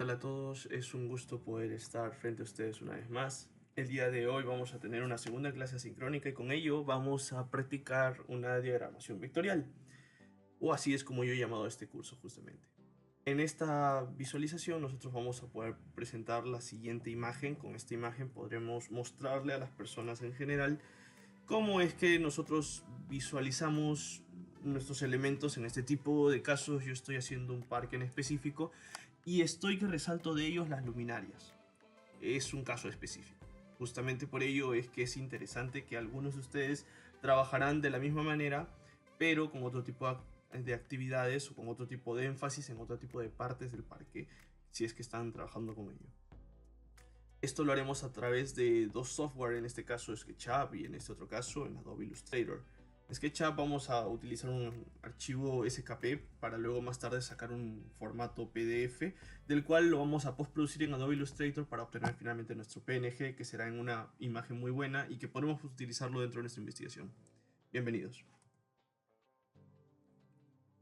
Hola a todos, es un gusto poder estar frente a ustedes una vez más. El día de hoy vamos a tener una segunda clase asincrónica y con ello vamos a practicar una diagramación vectorial, o así es como yo he llamado a este curso justamente. En esta visualización nosotros vamos a poder presentar la siguiente imagen. Con esta imagen podremos mostrarle a las personas en general cómo es que nosotros visualizamos nuestros elementos. En este tipo de casos yo estoy haciendo un parque en específico y estoy que resalto de ellos las luminarias. Es un caso específico. Justamente por ello es que es interesante que algunos de ustedes trabajarán de la misma manera, pero con otro tipo de actividades o con otro tipo de énfasis en otro tipo de partes del parque, si es que están trabajando con ello. Esto lo haremos a través de dos software, en este caso SketchUp y en este otro caso en Adobe Illustrator. En SketchUp vamos a utilizar un archivo SKP para luego más tarde sacar un formato PDF, del cual lo vamos a postproducir en Adobe Illustrator para obtener finalmente nuestro PNG, que será en una imagen muy buena y que podremos utilizarlo dentro de nuestra investigación. Bienvenidos.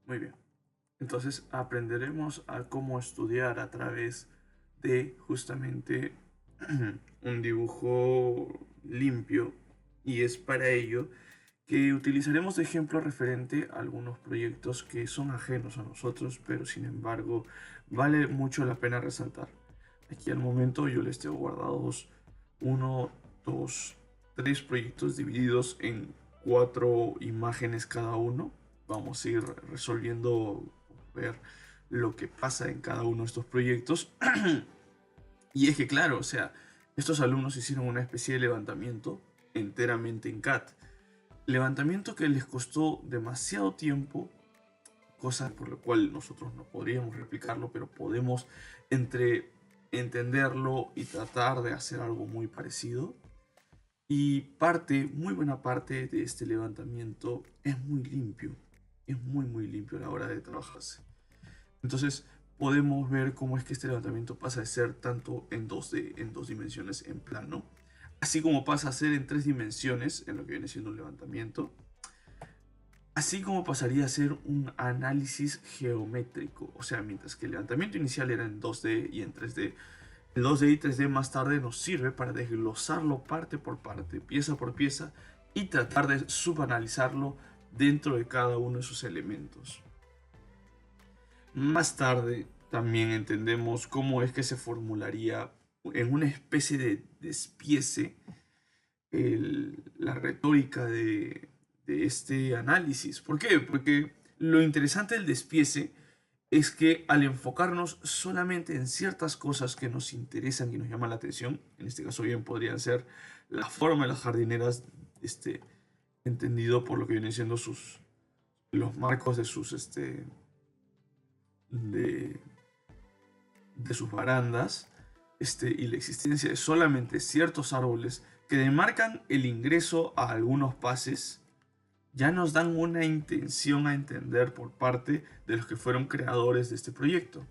Muy bien. Entonces aprenderemos a cómo estudiar a través de justamente un dibujo limpio, y es para ello que utilizaremos de ejemplo referente a algunos proyectos que son ajenos a nosotros, pero sin embargo vale mucho la pena resaltar. Aquí al momento yo les tengo guardados uno, dos, tres proyectos divididos en cuatro imágenes cada uno. Vamos a ir resolviendo, ver lo que pasa en cada uno de estos proyectos. Y es que claro, o sea, estos alumnos hicieron una especie de levantamiento enteramente en CAD. Levantamiento que les costó demasiado tiempo, cosa por la cual nosotros no podríamos replicarlo, pero podemos entre entenderlo y tratar de hacer algo muy parecido. Y muy buena parte de este levantamiento es muy limpio, es muy limpio a la hora de trabajarse. Entonces podemos ver cómo es que este levantamiento pasa de ser tanto en 2D, en dos dimensiones en plano, así como pasa a ser en tres dimensiones en lo que viene siendo un levantamiento, así como pasaría a ser un análisis geométrico. O sea, mientras que el levantamiento inicial era en 2D y en 3D, el 2D y 3D más tarde nos sirve para desglosarlo parte por parte, pieza por pieza, y tratar de subanalizarlo dentro de cada uno de sus elementos. Más tarde también entendemos cómo es que se formularía en una especie de despiece la retórica de este análisis. ¿Por qué? Porque lo interesante del despiece es que al enfocarnos solamente en ciertas cosas que nos interesan y nos llaman la atención, en este caso bien podrían ser la forma de las jardineras, entendido por lo que vienen siendo los marcos de de, de sus barandas, y la existencia de solamente ciertos árboles que demarcan el ingreso a algunos pases, ya nos dan una intención a entender por parte de los que fueron creadores de este proyecto.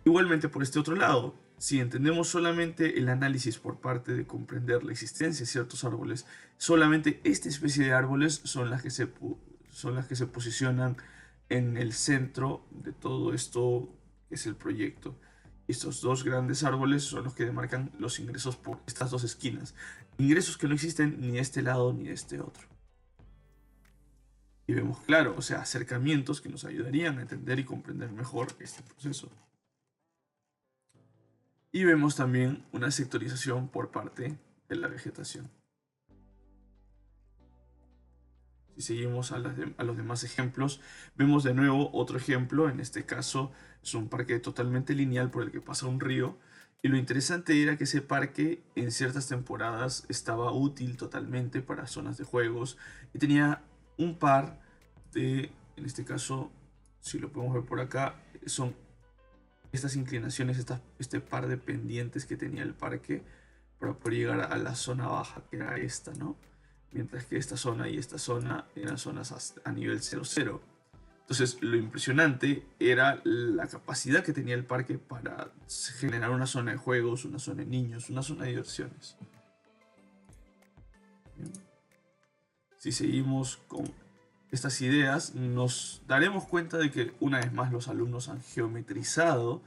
Igualmente por este otro lado, si entendemos solamente el análisis por parte de comprender la existencia de ciertos árboles, solamente esta especie de árboles son las que se posicionan en el centro de todo esto que es el proyecto. Estos dos grandes árboles son los que demarcan los ingresos por estas dos esquinas. Ingresos que no existen ni de este lado ni de este otro. Y vemos claro, o sea, acercamientos que nos ayudarían a entender y comprender mejor este proceso. Y vemos también una sectorización por parte de la vegetación. Si seguimos a los demás ejemplos, vemos de nuevo otro ejemplo. En este caso es un parque totalmente lineal por el que pasa un río. Y lo interesante era que ese parque en ciertas temporadas estaba útil totalmente para zonas de juegos. Y tenía un par en este caso, si lo podemos ver por acá, son estas inclinaciones, este par de pendientes que tenía el parque para poder llegar a la zona baja, que era esta, ¿no? Mientras que esta zona y esta zona eran zonas a nivel 0,0. Entonces, lo impresionante era la capacidad que tenía el parque para generar una zona de juegos, una zona de niños, una zona de diversiones. Bien. Si seguimos con estas ideas, nos daremos cuenta de que una vez más los alumnos han geometrizado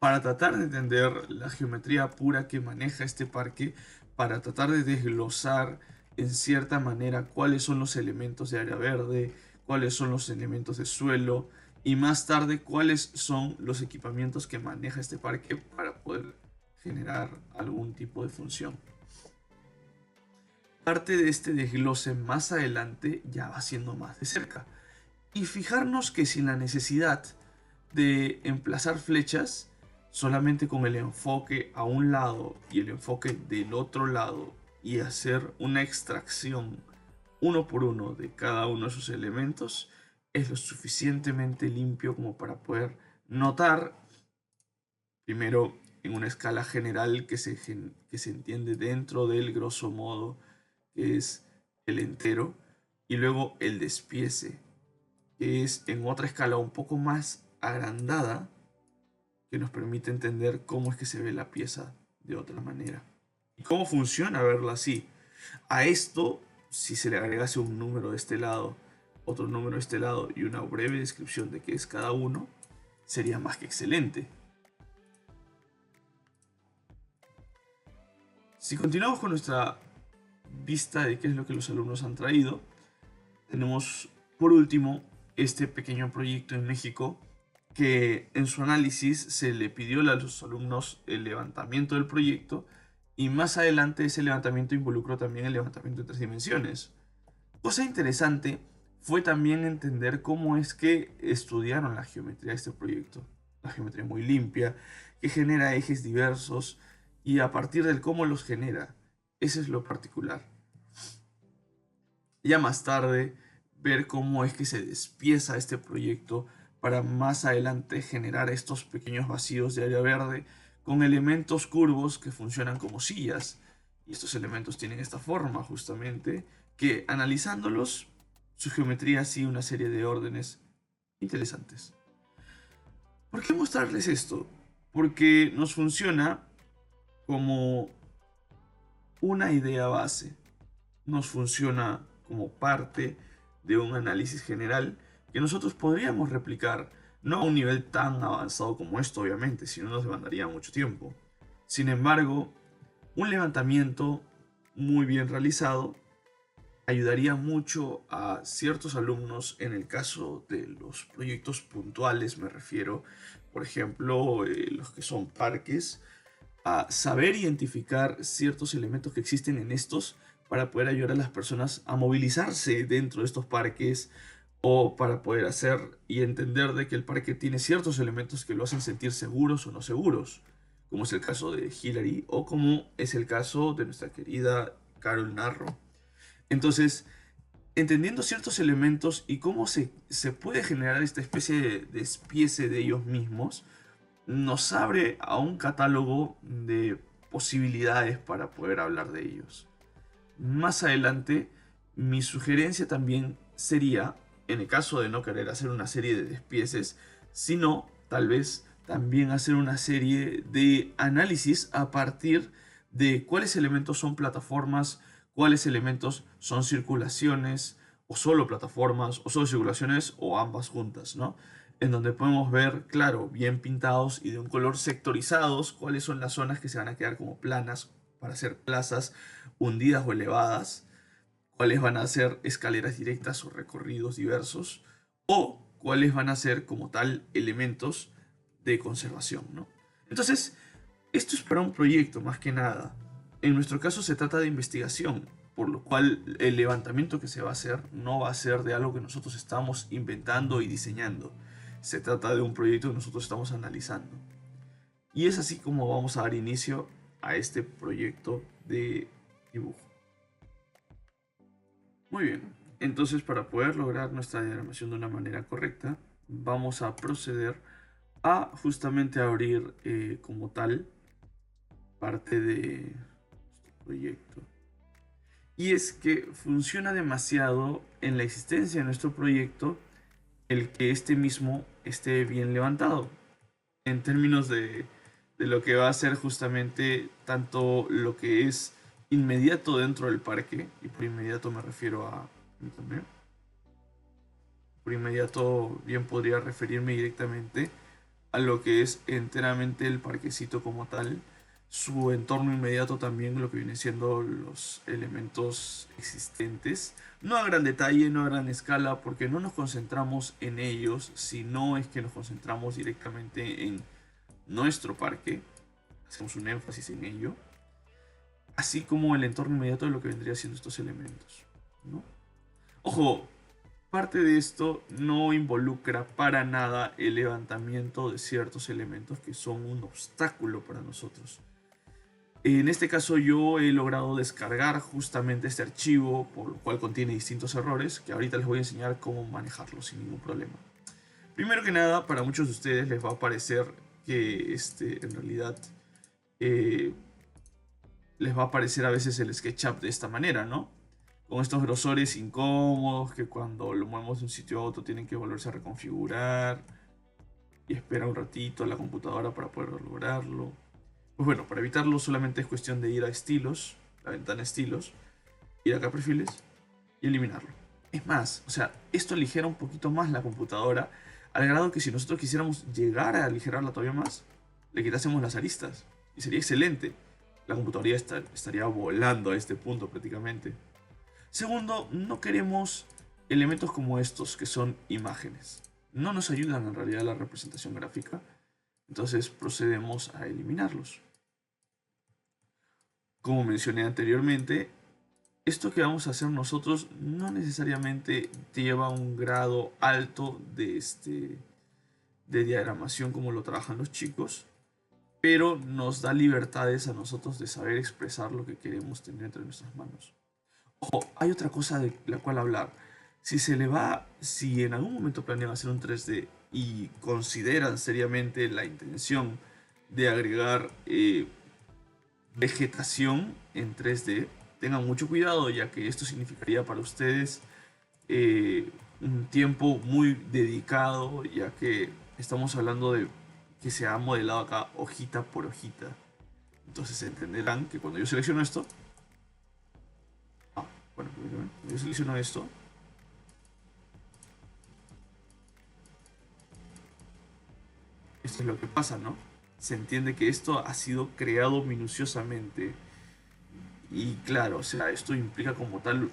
para tratar de entender la geometría pura que maneja este parque, para tratar de desglosar en cierta manera cuáles son los elementos de área verde, cuáles son los elementos de suelo y más tarde cuáles son los equipamientos que maneja este parque para poder generar algún tipo de función. Parte de este desglose más adelante ya va siendo más de cerca. Y fijarnos que sin la necesidad de emplazar flechas, solamente con el enfoque a un lado y el enfoque del otro lado y hacer una extracción uno por uno de cada uno de esos elementos, es lo suficientemente limpio como para poder notar, primero en una escala general que se entiende dentro del grosso modo, que es el entero, y luego el despiece, que es en otra escala un poco más agrandada, que nos permite entender cómo es que se ve la pieza de otra manera. ¿Y cómo funciona verla así? A esto, si se le agregase un número de este lado, otro número de este lado y una breve descripción de qué es cada uno, sería más que excelente. Si continuamos con nuestra vista de qué es lo que los alumnos han traído, tenemos por último este pequeño proyecto en México que en su análisis se le pidió a los alumnos el levantamiento del proyecto y más adelante ese levantamiento involucró también el levantamiento en 3 dimensiones. Cosa interesante fue también entender cómo es que estudiaron la geometría de este proyecto. La geometría muy limpia, que genera ejes diversos y a partir del cómo los genera. Ese es lo particular. Ya más tarde, ver cómo es que se despieza este proyecto para más adelante generar estos pequeños vacíos de área verde con elementos curvos que funcionan como sillas. Y estos elementos tienen esta forma justamente que analizándolos, su geometría sigue una serie de órdenes interesantes. ¿Por qué mostrarles esto? Porque nos funciona como una idea base, nos funciona como parte de un análisis general que nosotros podríamos replicar, no a un nivel tan avanzado como esto, obviamente, si no nos demandaría mucho tiempo. Sin embargo, un levantamiento muy bien realizado ayudaría mucho a ciertos alumnos en el caso de los proyectos puntuales, me refiero, por ejemplo, los que son parques, a saber identificar ciertos elementos que existen en estos para poder ayudar a las personas a movilizarse dentro de estos parques o para poder hacer y entender de que el parque tiene ciertos elementos que lo hacen sentir seguros o no seguros, como es el caso de Hillary o como es el caso de nuestra querida Carol Narro. Entonces, entendiendo ciertos elementos y cómo se puede generar esta especie de despiece de ellos mismos, nos abre a un catálogo de posibilidades para poder hablar de ellos. Más adelante, mi sugerencia también sería, en el caso de no querer hacer una serie de despieces, sino tal vez también hacer una serie de análisis a partir de cuáles elementos son plataformas, cuáles elementos son circulaciones, o solo plataformas, o solo circulaciones, o ambas juntas, ¿no? En donde podemos ver, claro, bien pintados y de un color sectorizados, cuáles son las zonas que se van a quedar como planas para hacer plazas hundidas o elevadas, cuáles van a ser escaleras directas o recorridos diversos, o cuáles van a ser como tal elementos de conservación, ¿no? Entonces, esto es para un proyecto más que nada. En nuestro caso se trata de investigación, por lo cual el levantamiento que se va a hacer no va a ser de algo que nosotros estamos inventando y diseñando. Se trata de un proyecto que nosotros estamos analizando. Y es así como vamos a dar inicio a este proyecto de dibujo. Muy bien, entonces para poder lograr nuestra diagramación de una manera correcta, vamos a proceder a justamente abrir como tal parte de nuestro proyecto. Y es que funciona demasiado en la existencia de nuestro proyecto el que este mismo esté bien levantado en términos de lo que va a ser justamente tanto lo que es inmediato dentro del parque, y por inmediato me refiero a por inmediato bien podría referirme directamente a lo que es enteramente el parquecito como tal, su entorno inmediato también, lo que viene siendo los elementos existentes, no a gran detalle, no a gran escala, porque no nos concentramos en ellos, sino es que nos concentramos directamente en nuestro parque, hacemos un énfasis en ello, así como el entorno inmediato de lo que vendría siendo estos elementos, ¿no? Ojo, parte de esto no involucra para nada el levantamiento de ciertos elementos que son un obstáculo para nosotros. En este caso yo he logrado descargar justamente este archivo, por lo cual contiene distintos errores, que ahorita les voy a enseñar cómo manejarlos sin ningún problema. Primero que nada, para muchos de ustedes les va a parecer que en realidad eh, les va a aparecer a veces el SketchUp de esta manera, ¿no? Con estos grosores incómodos que cuando lo movemos de un sitio a otro tienen que volverse a reconfigurar y esperar un ratito a la computadora para poder lograrlo. Pues bueno, para evitarlo solamente es cuestión de ir a estilos, la ventana estilos, ir acá a perfiles y eliminarlo. Es más, o sea, esto aligera un poquito más la computadora al grado que si nosotros quisiéramos llegar a aligerarla todavía más, le quitásemos las aristas y sería excelente. La computadora estaría volando a este punto prácticamente. Segundo, no queremos elementos como estos, que son imágenes. No nos ayudan en realidad a la representación gráfica, entonces procedemos a eliminarlos. Como mencioné anteriormente, esto que vamos a hacer nosotros no necesariamente lleva un grado alto de diagramación como lo trabajan los chicos, pero nos da libertades a nosotros de saber expresar lo que queremos tener entre nuestras manos. Ojo, hay otra cosa de la cual hablar. Si en algún momento planean hacer un 3D y consideran seriamente la intención de agregar vegetación en 3D, tengan mucho cuidado, ya que esto significaría para ustedes un tiempo muy dedicado, ya que estamos hablando de que se ha modelado acá hojita por hojita. Entonces entenderán que cuando yo selecciono esto, bueno, cuando yo selecciono esto, esto es lo que pasa, ¿no? Se entiende que esto ha sido creado minuciosamente. Y claro, o sea, esto implica como tal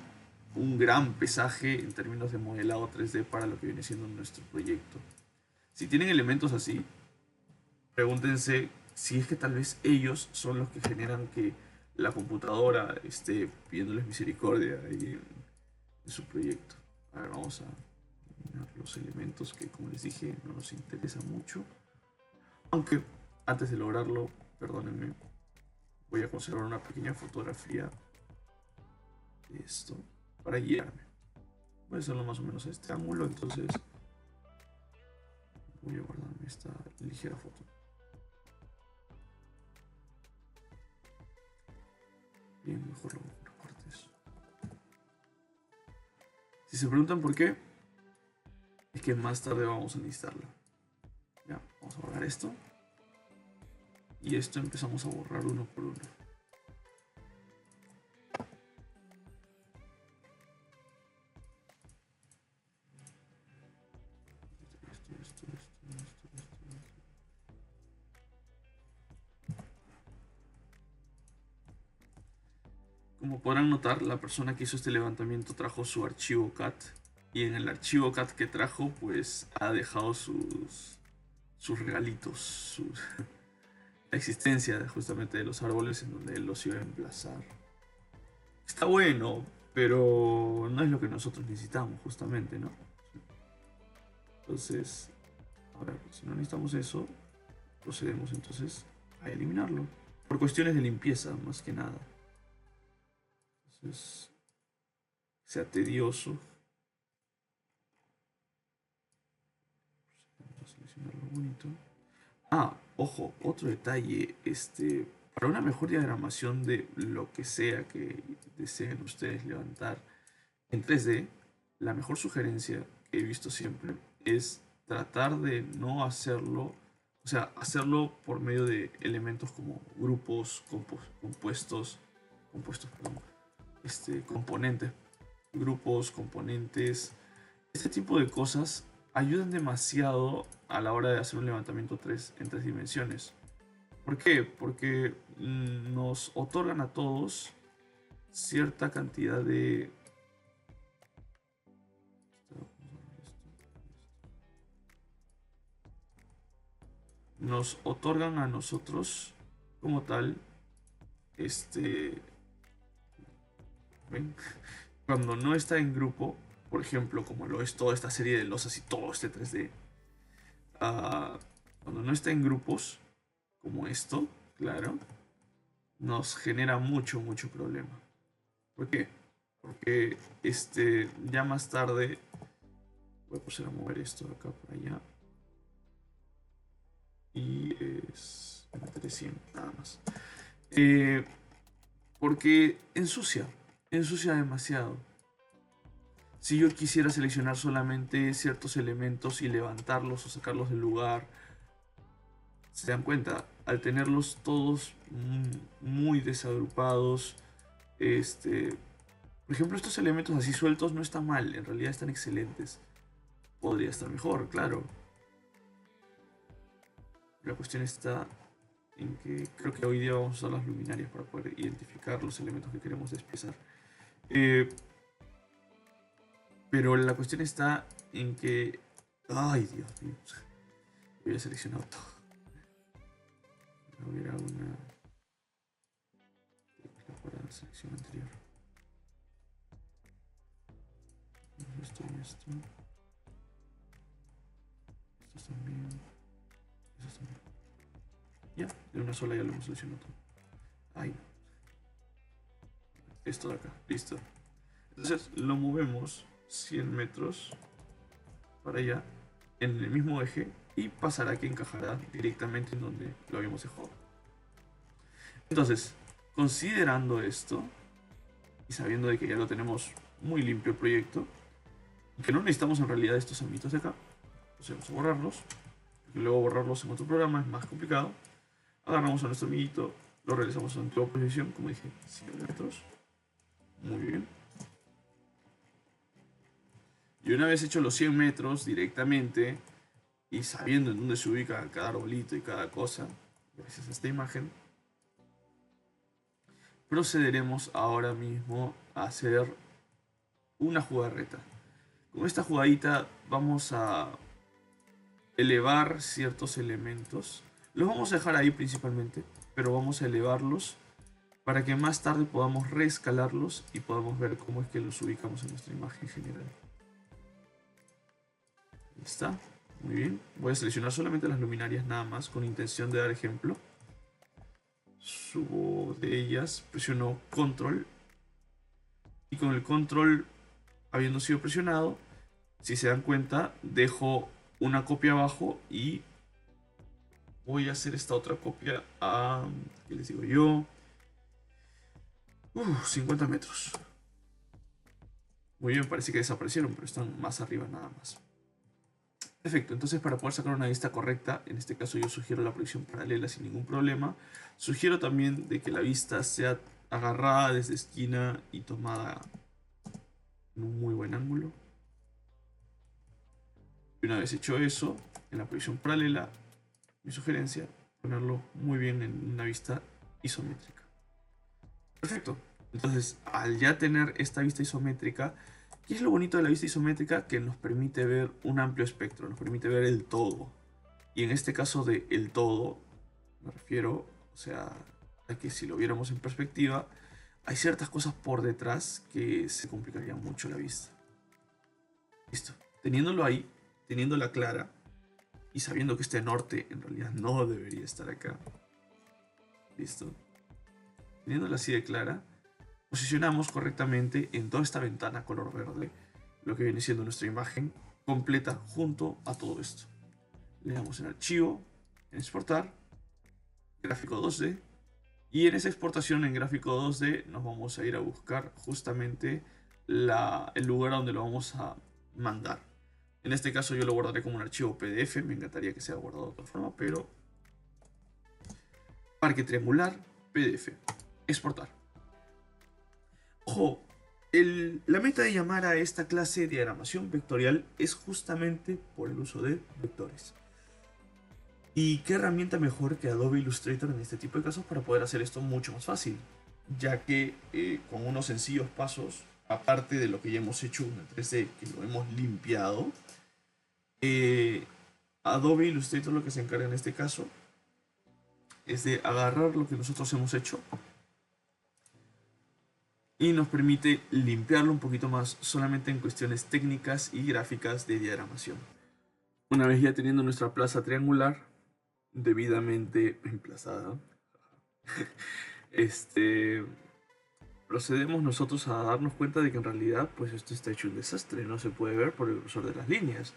un gran pesaje en términos de modelado 3D para lo que viene siendo nuestro proyecto. Si tienen elementos así, pregúntense si es que tal vez ellos son los que generan que la computadora esté pidiéndoles misericordia ahí en su proyecto. A ver, vamos a eliminar los elementos que, como les dije, no nos interesan mucho. Aunque antes de lograrlo, perdónenme, voy a conservar una pequeña fotografía de esto para guiarme. Voy a hacerlo más o menos a este ángulo, entonces voy a guardarme esta ligera foto. Bien, mejor lo recortes. Si se preguntan por qué, es que más tarde vamos a necesitarla. Ya, vamos a borrar esto. Y esto empezamos a borrar uno por uno. Como podrán notar, la persona que hizo este levantamiento trajo su archivo CAD. Y en el archivo CAD que trajo, pues ha dejado sus regalitos, la existencia justamente de los árboles en donde él los iba a emplazar. Está bueno, pero no es lo que nosotros necesitamos justamente, ¿no? Entonces, a ver, si no necesitamos eso, procedemos entonces a eliminarlo. Por cuestiones de limpieza, más que nada. Entonces, sea tedioso. Vamos a seleccionarlo bonito. Ah, ojo, otro detalle, para una mejor diagramación de lo que sea que deseen ustedes levantar en 3D, la mejor sugerencia que he visto siempre es tratar de no hacerlo, o sea, hacerlo por medio de elementos como grupos, perdón, componentes, grupos, componentes, este tipo de cosas ayudan demasiado a la hora de hacer un levantamiento en 3 dimensiones. ¿Por qué? Porque nos otorgan a todos cierta cantidad de... Nos otorgan a nosotros como tal, ¿ven? Cuando no está en grupo, por ejemplo, como lo es toda esta serie de losas y todo este 3D, ah, cuando no está en grupos, como esto, claro, nos genera mucho problema. ¿Por qué? Porque ya más tarde voy a pasar a mover esto de acá para allá. Y es... me meteré 100, nada más. Porque ensucia demasiado. Si yo quisiera seleccionar solamente ciertos elementos y levantarlos o sacarlos del lugar, se dan cuenta, al tenerlos todos muy desagrupados, por ejemplo, estos elementos así sueltos no están mal, en realidad están excelentes. Podría estar mejor, claro. La cuestión está en que creo que hoy día vamos a usar las luminarias para poder identificar los elementos que queremos despiezar. Pero la cuestión está en que... ¡Ay, Dios mío! Voy a seleccionar todo. No hubiera una... para la selección anterior. Esto y esto. Estos también. Estos también. Ya, de una sola ya lo hemos seleccionado todo. Ay, no. Esto de acá, listo. Entonces lo movemos 100 metros para allá en el mismo eje y pasará que encajará directamente en donde lo habíamos dejado. Entonces, considerando esto y sabiendo de que ya lo tenemos muy limpio el proyecto y que no necesitamos en realidad estos ámbitos de acá, pues vamos a borrarlos, porque luego borrarlos en otro programa es más complicado. Agarramos a nuestro amiguito, lo realizamos en toda posición, como dije, 100 metros. Muy bien. Y una vez hecho los 100 metros directamente y sabiendo en dónde se ubica cada arbolito y cada cosa, gracias a esta imagen, procederemos ahora mismo a hacer una jugarreta. Con esta jugadita vamos a elevar ciertos elementos. Los vamos a dejar ahí principalmente, pero vamos a elevarlos para que más tarde podamos reescalarlos y podamos ver cómo es que los ubicamos en nuestra imagen general. Ahí está, muy bien. Voy a seleccionar solamente las luminarias nada más con intención de dar ejemplo. Subo de ellas, presiono control y con el control habiendo sido presionado, si se dan cuenta, dejo una copia abajo y voy a hacer esta otra copia a, ¿qué les digo yo? 50 metros. Muy bien, parece que desaparecieron, pero están más arriba nada más. Perfecto, entonces para poder sacar una vista correcta, en este caso yo sugiero la proyección paralela sin ningún problema. Sugiero también de que la vista sea agarrada desde esquina y tomada en un muy buen ángulo. Y una vez hecho eso, en la proyección paralela, mi sugerencia, ponerlo muy bien en una vista isométrica. Perfecto. Entonces, al ya tener esta vista isométrica, ¿qué es lo bonito de la vista isométrica? Que nos permite ver un amplio espectro, nos permite ver el todo. Y en este caso de el todo, me refiero, o sea, a que si lo viéramos en perspectiva, hay ciertas cosas por detrás que se complicarían mucho la vista. Listo. Teniéndolo ahí, teniéndola clara, y sabiendo que este norte en realidad no debería estar acá. Listo. Teniéndola así de clara, posicionamos correctamente en toda esta ventana color verde lo que viene siendo nuestra imagen completa junto a todo esto. Le damos en archivo, en exportar, gráfico 2D, y en esa exportación en gráfico 2D nos vamos a ir a buscar justamente el lugar a donde lo vamos a mandar. En este caso yo lo guardaré como un archivo PDF, me encantaría que sea guardado de otra forma, pero parque triangular, PDF, exportar. Ojo, La meta de llamar a esta clase de diagramación vectorial es justamente por el uso de vectores. ¿Y qué herramienta mejor que Adobe Illustrator en este tipo de casos para poder hacer esto mucho más fácil? Ya que con unos sencillos pasos, aparte de lo que ya hemos hecho en 3D, que lo hemos limpiado, eh, Adobe Illustrator lo que se encarga en este caso es de agarrar lo que nosotros hemos hecho y nos permite limpiarlo un poquito más solamente en cuestiones técnicas y gráficas de diagramación. Una vez ya teniendo nuestra plaza triangular debidamente emplazada, este, procedemos nosotros a darnos cuenta de que en realidad pues esto está hecho un desastre, no se puede ver por el grosor de las líneas.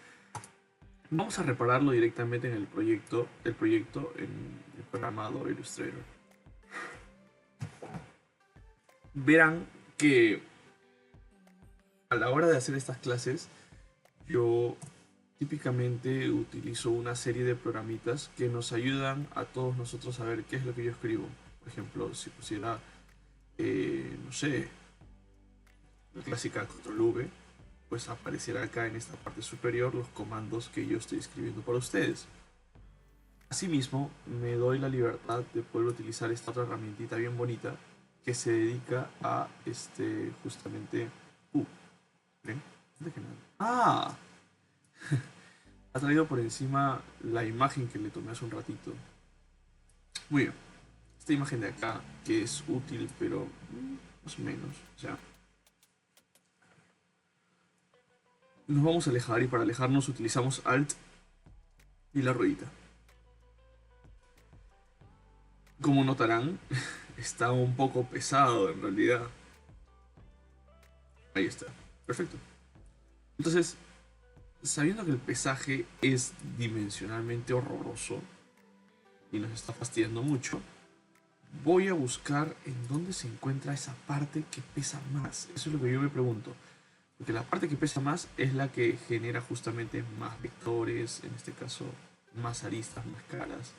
Vamos a repararlo directamente en el proyecto en el programa Adobe Illustrator. Verán que a la hora de hacer estas clases, yo típicamente utilizo una serie de programitas que nos ayudan a todos nosotros a ver qué es lo que yo escribo. Por ejemplo, si pusiera, no sé, la clásica Control V, pues aparecerá acá en esta parte superior los comandos que yo estoy escribiendo para ustedes. Asimismo, me doy la libertad de poder utilizar esta otra herramientita bien bonita que se dedica a justamente. ¿Ven? Ah, ha traído por encima la imagen que le tomé hace un ratito. Muy bien. Esta imagen de acá, que es útil, pero más o menos. O sea, nos vamos a alejar y para alejarnos utilizamos Alt y la ruedita. Como notarán, está un poco pesado en realidad. Ahí está. Perfecto. Entonces, sabiendo que el pesaje es dimensionalmente horroroso y nos está fastidiando mucho, voy a buscar en dónde se encuentra esa parte que pesa más. Eso es lo que yo me pregunto. Porque la parte que pesa más es la que genera justamente más vectores, en este caso más aristas, más caras.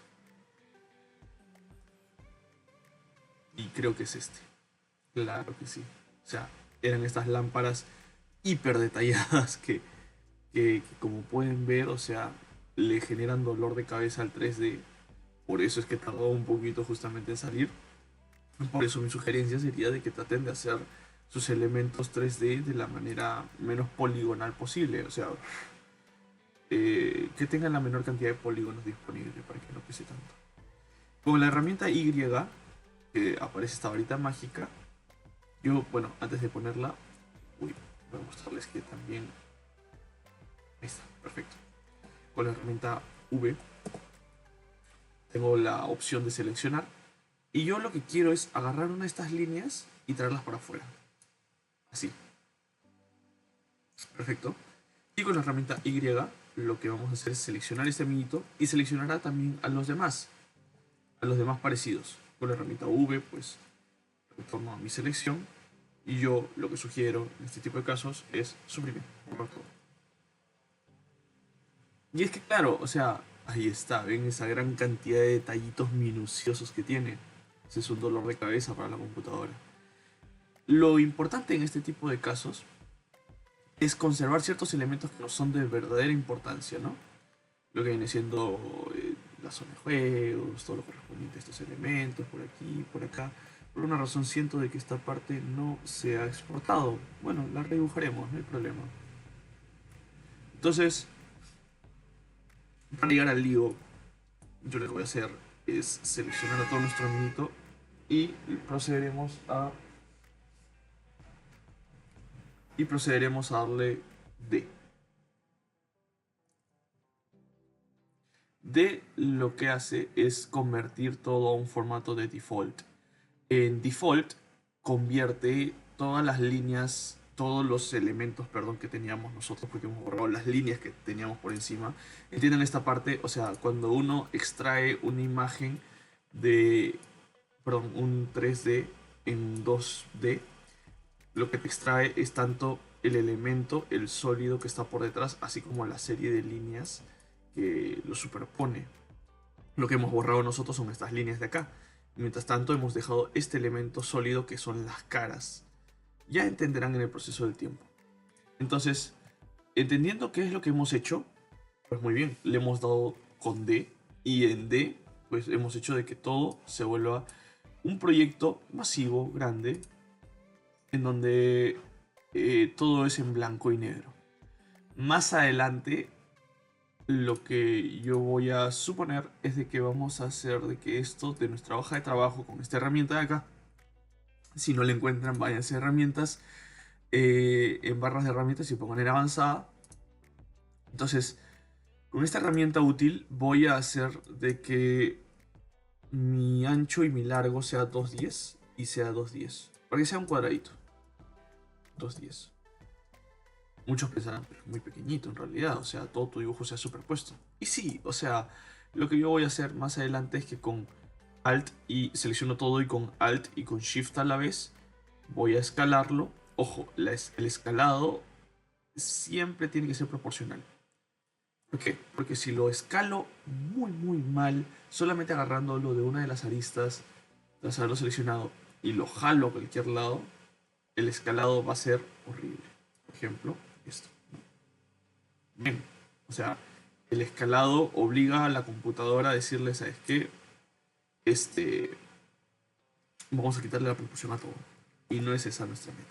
Y creo que es este. Claro que sí. O sea, eran estas lámparas hiper detalladas que como pueden ver, o sea, le generan dolor de cabeza al 3D. Por eso es que tardó un poquito justamente en salir. Por eso mi sugerencia sería de que traten de hacer sus elementos 3D de la manera menos poligonal posible. O sea, que tengan la menor cantidad de polígonos disponibles para que no pese tanto. Con la herramienta Y, que aparece esta varita mágica, yo, bueno, antes de ponerla, voy a mostrarles que también. Ahí está, perfecto. Con la herramienta V tengo la opción de seleccionar y yo lo que quiero es agarrar una de estas líneas y traerlas para afuera. Así. Perfecto. Y con la herramienta Y lo que vamos a hacer es seleccionar este minito y seleccionará también a los demás parecidos. Con la herramienta V pues retorno a mi selección y yo lo que sugiero en este tipo de casos es suprimir, borrar todo. Y es que claro, o sea, ahí está, ven esa gran cantidad de detallitos minuciosos que tiene. Ese es un dolor de cabeza para la computadora. Lo importante en este tipo de casos es conservar ciertos elementos que no son de verdadera importancia, ¿no? Lo que viene siendo la zona de juegos, todo lo correspondiente a estos elementos, por aquí, por acá. Por una razón siento de que esta parte no se ha exportado. Bueno, la redibujaremos, no hay problema. Entonces, para llegar al lío, yo lo que voy a hacer es seleccionar a todo nuestro minito y procederemos a darle D. D lo que hace es convertir todo a un formato de default. En default convierte todas las líneas, todos los elementos, perdón, que teníamos nosotros, porque hemos borrado las líneas que teníamos por encima. Entienden esta parte, o sea, cuando uno extrae una imagen de, perdón, un 3D en 2D, lo que te extrae es tanto el elemento, el sólido que está por detrás, así como la serie de líneas que lo superpone. Lo que hemos borrado nosotros son estas líneas de acá. Mientras tanto hemos dejado este elemento sólido que son las caras. ya entenderán en el proceso del tiempo. Entonces, entendiendo qué es lo que hemos hecho, pues muy bien, le hemos dado con D, y en D pues hemos hecho de que todo se vuelva un proyecto masivo, grande, en donde todo es en blanco y negro. Más adelante, lo que yo voy a suponer es de que vamos a hacer de que esto de nuestra hoja de trabajo con esta herramienta de acá, si no le encuentran, váyanse a herramientas, en barras de herramientas y pongan en avanzada. Entonces, con esta herramienta útil voy a hacer de que mi ancho y mi largo sea 210 y sea 210. Para que sea un cuadradito. 210. Muchos pensarán, pero es muy pequeñito en realidad, o sea, todo tu dibujo sea superpuesto. Y sí, o sea, lo que yo voy a hacer más adelante es que con Alt y selecciono todo y con Alt y con Shift a la vez voy a escalarlo. Ojo, el escalado siempre tiene que ser proporcional. ¿Por qué? Porque si lo escalo muy mal, solamente agarrándolo de una de las aristas tras haberlo seleccionado y lo jalo a cualquier lado, el escalado va a ser horrible. Por ejemplo, esto. Bien, o sea, el escalado obliga a la computadora a decirle, ¿sabes qué? Vamos a quitarle la proporción a todo. Y no es esa nuestra meta.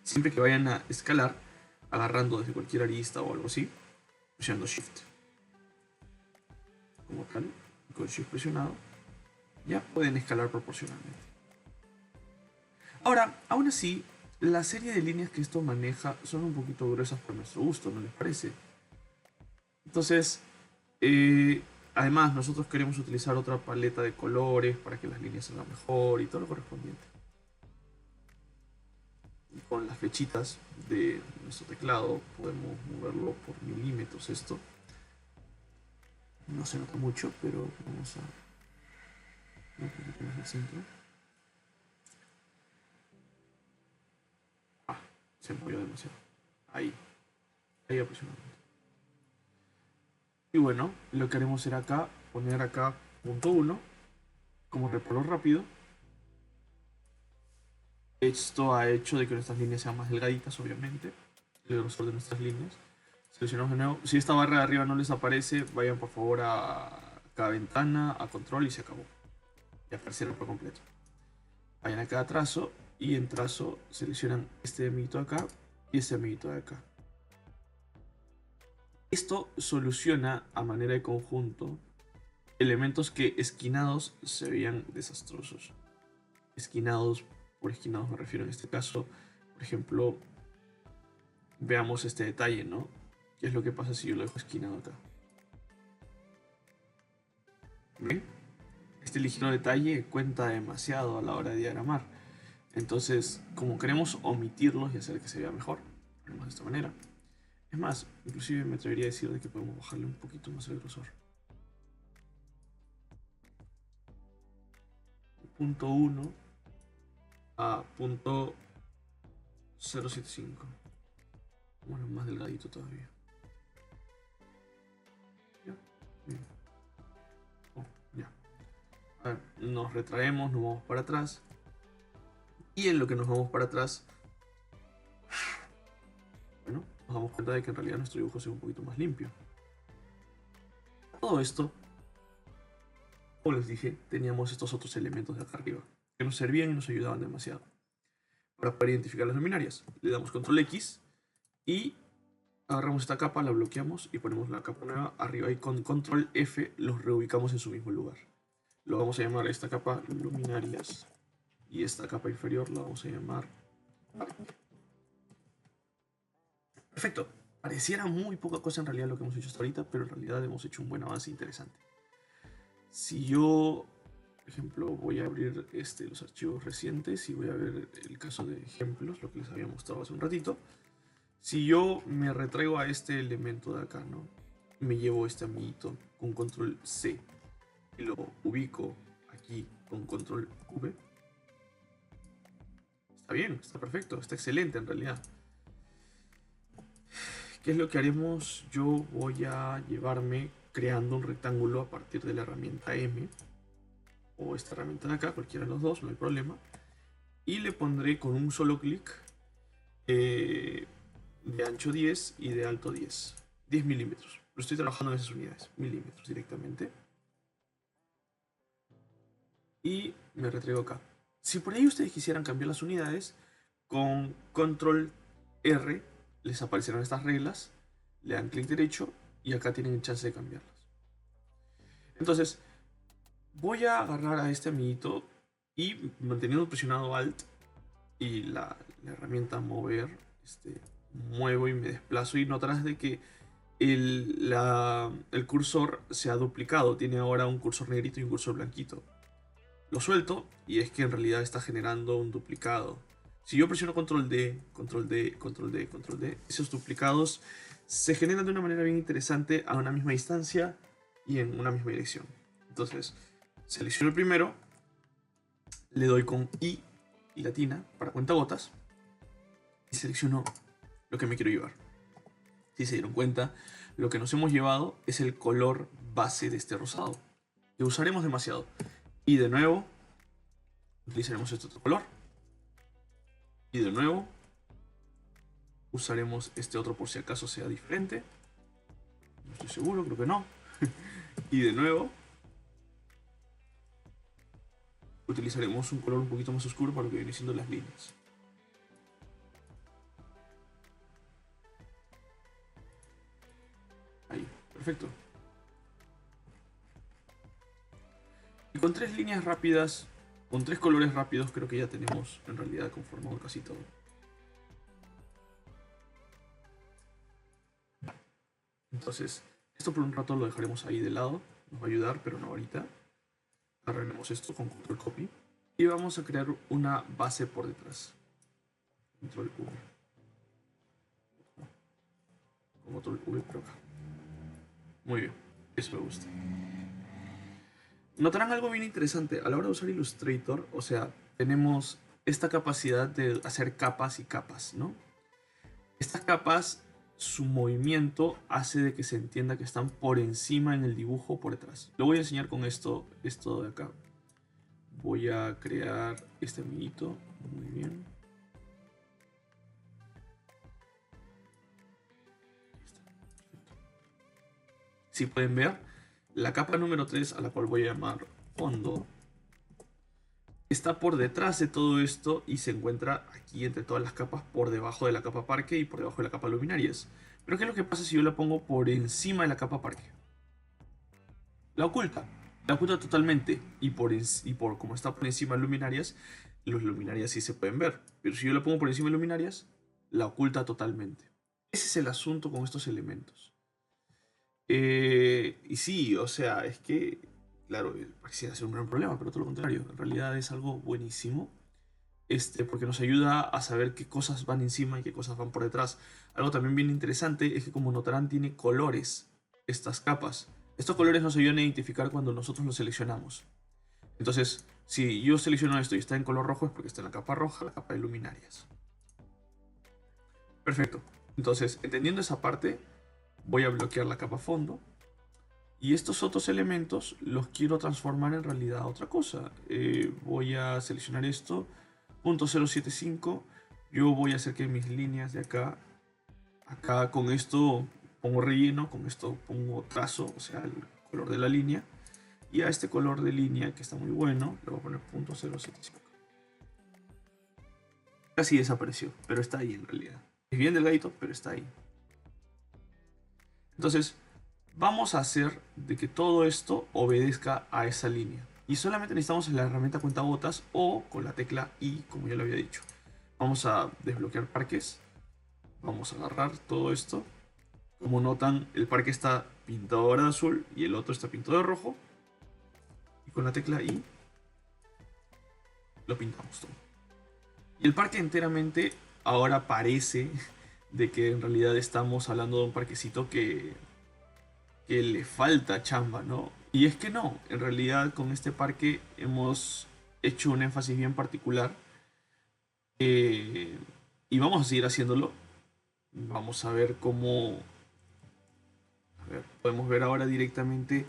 Siempre que vayan a escalar, agarrando desde cualquier arista o algo así, presionando Shift. Como tal, con Shift presionado, ya pueden escalar proporcionalmente. Ahora, aún así, la serie de líneas que esto maneja son un poquito gruesas por nuestro gusto, ¿no les parece? Entonces, además, nosotros queremos utilizar otra paleta de colores para que las líneas salgan mejor y todo lo correspondiente. Y con las flechitas de nuestro teclado podemos moverlo por milímetros esto. No se nota mucho, pero vamos a un poquito más al centro. Ah, se movió demasiado. Ahí aproximadamente. Y bueno, lo que haremos será acá, poner acá punto 1 como repolor rápido. Esto ha hecho de que nuestras líneas sean más delgaditas, obviamente. El grosor de nuestras líneas. Seleccionamos de nuevo. Si esta barra de arriba no les aparece, vayan por favor a cada ventana, a control y se acabó. Y aparecerá por completo. Vayan acá a trazo y en trazo seleccionan este amiguito de acá y este amiguito de acá. Esto soluciona a manera de conjunto elementos que esquinados se veían desastrosos. Esquinados, por esquinados me refiero en este caso, por ejemplo, veamos este detalle, ¿no? ¿Qué es lo que pasa si yo lo dejo esquinado acá? ¿Ven? Este ligero detalle cuenta demasiado a la hora de diagramar. Entonces, como queremos omitirlos y hacer que se vea mejor, lo haremos de esta manera. Es más, inclusive me atrevería a decir de que podemos bajarle un poquito más el grosor. Punto 1 a punto 0.75. Bueno, más delgadito todavía. ¿Ya? Bien. Oh, ya. A ver, nos retraemos, nos vamos para atrás. Y en lo que nos vamos para atrás, bueno, nos damos cuenta de que en realidad nuestro dibujo es un poquito más limpio. Todo esto, como les dije, teníamos estos otros elementos de acá arriba, que nos servían y nos ayudaban demasiado. Para poder identificar las luminarias, le damos control X y agarramos esta capa, la bloqueamos y ponemos la capa nueva arriba y con control F los reubicamos en su mismo lugar. Lo vamos a llamar a esta capa luminarias y esta capa inferior la vamos a llamar arte. Perfecto. Pareciera muy poca cosa en realidad lo que hemos hecho hasta ahorita, pero en realidad hemos hecho un buen avance interesante. Si yo, por ejemplo, voy a abrir los archivos recientes y voy a ver el caso de ejemplos, lo que les había mostrado hace un ratito. Si yo me retraigo a este elemento de acá, ¿no? Me llevo este amiguito con control C y lo ubico aquí con control V. Está bien, está perfecto, está excelente en realidad. ¿Qué es lo que haremos? Yo voy a llevarme creando un rectángulo a partir de la herramienta M o esta herramienta de acá, cualquiera de los dos, no hay problema. y le pondré con un solo clic de ancho 10 y de alto 10 milímetros. Lo estoy trabajando en esas unidades, milímetros directamente. Y me retraigo acá. Si por ahí ustedes quisieran cambiar las unidades, con control R les aparecerán estas reglas, le dan clic derecho y acá tienen chance de cambiarlas. Entonces, voy a agarrar a este amiguito y manteniendo presionado Alt y la herramienta mover, muevo y me desplazo y notarás de que el cursor se ha duplicado, tiene ahora un cursor negrito y un cursor blanquito. Lo suelto y es que en realidad está generando un duplicado. Si yo presiono control D, control D, control D, control D, esos duplicados se generan de una manera bien interesante a una misma distancia y en una misma dirección. Entonces, selecciono el primero, le doy con I y latina para cuentagotas y selecciono lo que me quiero llevar. Si se dieron cuenta, lo que nos hemos llevado es el color base de este rosado, que usaremos demasiado. Y de nuevo, utilizaremos este otro color. Y de nuevo, usaremos este otro por si acaso sea diferente. No estoy seguro, creo que no. Y de nuevo, utilizaremos un color un poquito más oscuro para lo que viene siendo las líneas. Ahí, perfecto. Y con 3 líneas rápidas, con 3 colores rápidos, creo que ya tenemos en realidad conformado casi todo. Entonces, esto por un rato lo dejaremos ahí de lado. Nos va a ayudar, pero no ahorita. Agarraremos esto con control copy. Y vamos a crear una base por detrás. Control V. Con control V por acá. Muy bien, eso me gusta. Notarán algo bien interesante. A la hora de usar Illustrator, o sea, tenemos esta capacidad de hacer capas y capas, ¿no? Estas capas, su movimiento hace de que se entienda que están por encima en el dibujo por detrás. Lo voy a enseñar con esto de acá. Voy a crear este amiguito. Muy bien. Si pueden ver, la capa número 3, a la cual voy a llamar fondo, está por detrás de todo esto y se encuentra aquí entre todas las capas por debajo de la capa parque y por debajo de la capa luminarias. Pero ¿qué es lo que pasa si yo la pongo por encima de la capa parque? La oculta. La oculta totalmente. Y por como está por encima de luminarias, los luminarias sí se pueden ver. Pero si yo la pongo por encima de luminarias, la oculta totalmente. Ese es el asunto con estos elementos. Y sí, o sea, es que, claro, pareciera ser un gran problema, pero todo lo contrario. En realidad es algo buenísimo. Porque nos ayuda a saber qué cosas van encima y qué cosas van por detrás. Algo también bien interesante es que, como notarán, tiene colores estas capas. Estos colores nos ayudan a identificar cuando nosotros los seleccionamos. Entonces, si yo selecciono esto y está en color rojo, es porque está en la capa roja, la capa de luminarias. Perfecto. Entonces, entendiendo esa parte, voy a bloquear la capa fondo. Y estos otros elementos los quiero transformar en realidad a otra cosa. Voy a seleccionar esto. .075. Yo voy a hacer que mis líneas de acá con esto pongo relleno, con esto pongo trazo, o sea, el color de la línea. Y a este color de línea, que está muy bueno, le voy a poner .075. Casi desapareció, pero está ahí en realidad. Es bien delgadito, pero está ahí. Entonces, vamos a hacer de que todo esto obedezca a esa línea. Y solamente necesitamos la herramienta cuentagotas o con la tecla I, como ya lo había dicho. Vamos a desbloquear parques. Vamos a agarrar todo esto. Como notan, el parque está pintado ahora de azul y el otro está pintado de rojo. Y con la tecla I lo pintamos todo. Y el parque enteramente ahora parece de que en realidad estamos hablando de un parquecito que le falta chamba, ¿no? Y es que no, en realidad con este parque hemos hecho un énfasis bien particular y vamos a seguir haciéndolo. Vamos a ver cómo... A ver, podemos ver ahora directamente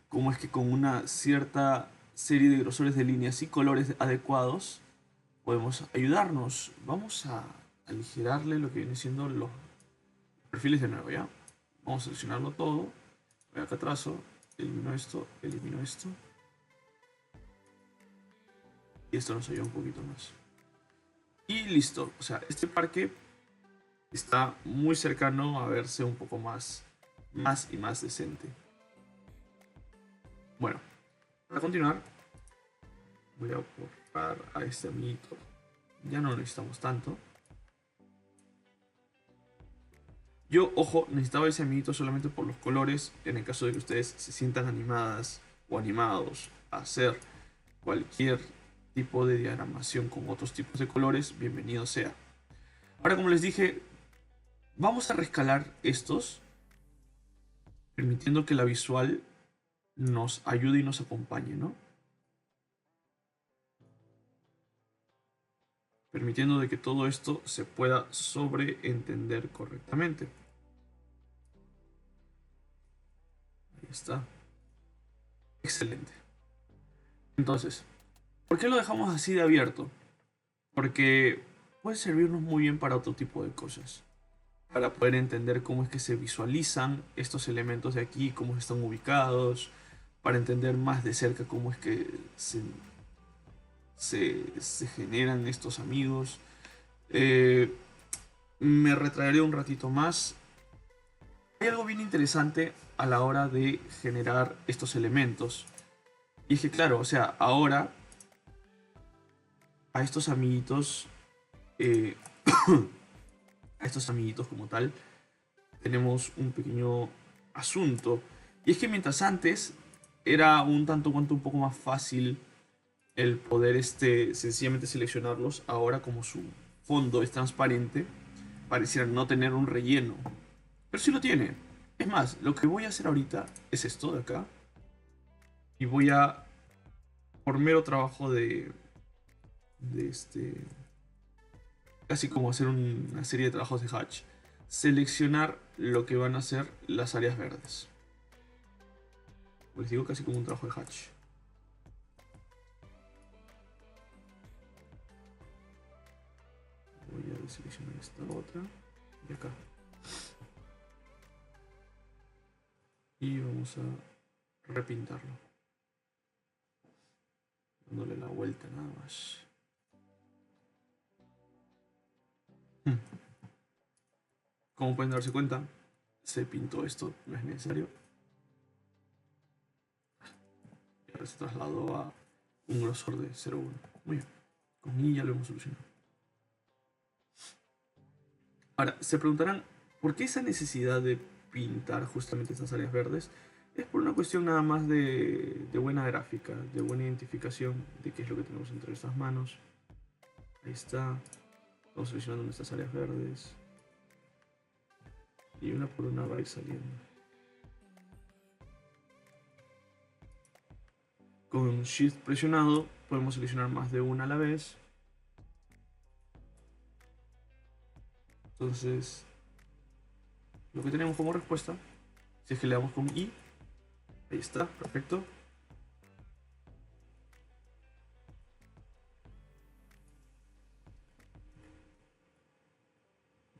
cómo es que con una cierta serie de grosores de líneas y colores adecuados podemos ayudarnos. Vamos a aligerarle lo que viene siendo los perfiles de nuevo, ¿ya? Vamos a seleccionarlo todo. Voy acá atraso, elimino esto. Y esto nos ayuda un poquito más. Y listo. O sea, este parque está muy cercano a verse un poco más y más decente. Bueno, para continuar, voy a borrar a este amiguito. Ya no lo necesitamos tanto. Yo, ojo, necesitaba ese amiguito solamente por los colores. En el caso de que ustedes se sientan animadas o animados a hacer cualquier tipo de diagramación con otros tipos de colores, bienvenido sea. Ahora, como les dije, vamos a rescalar estos, permitiendo que la visual nos ayude y nos acompañe, ¿no? Permitiendo de que todo esto se pueda sobreentender correctamente. Ahí está. Excelente. Entonces, ¿por qué lo dejamos así de abierto? Porque puede servirnos muy bien para otro tipo de cosas. Para poder entender cómo es que se visualizan estos elementos de aquí, cómo están ubicados, para entender más de cerca cómo es que se generan estos amigos. Eh, Me retraeré un ratito más. Hay algo bien interesante a la hora de generar estos elementos. Y es que claro, o sea, ahora a estos amiguitos, eh, a estos amiguitos como tal, tenemos un pequeño asunto. Y es que mientras antes era un tanto cuanto un poco más fácil el poder sencillamente seleccionarlos, ahora como su fondo es transparente, pareciera no tener un relleno. Pero sí lo tiene. Es más, lo que voy a hacer ahorita es esto de acá. Y voy a, por mero trabajo de casi como hacer una serie de trabajos de Hatch, seleccionar lo que van a ser las áreas verdes. Les digo casi como un trabajo de Hatch. Voy a deseleccionar esta otra. Y acá. Y vamos a repintarlo. Dándole la vuelta nada más. Como pueden darse cuenta, se pintó esto, no es necesario. Y ahora se trasladó a un grosor de 0,1. Muy bien, con I ya lo hemos solucionado. Ahora, se preguntarán, ¿por qué esa necesidad de pintar justamente estas áreas verdes? Es por una cuestión nada más de buena gráfica, de buena identificación de qué es lo que tenemos entre nuestras manos. Ahí está. Vamos seleccionando nuestras áreas verdes. Y una por una va a ir saliendo. Con Shift presionado podemos seleccionar más de una a la vez. Entonces, lo que tenemos como respuesta, si es que le damos con I, ahí está, perfecto.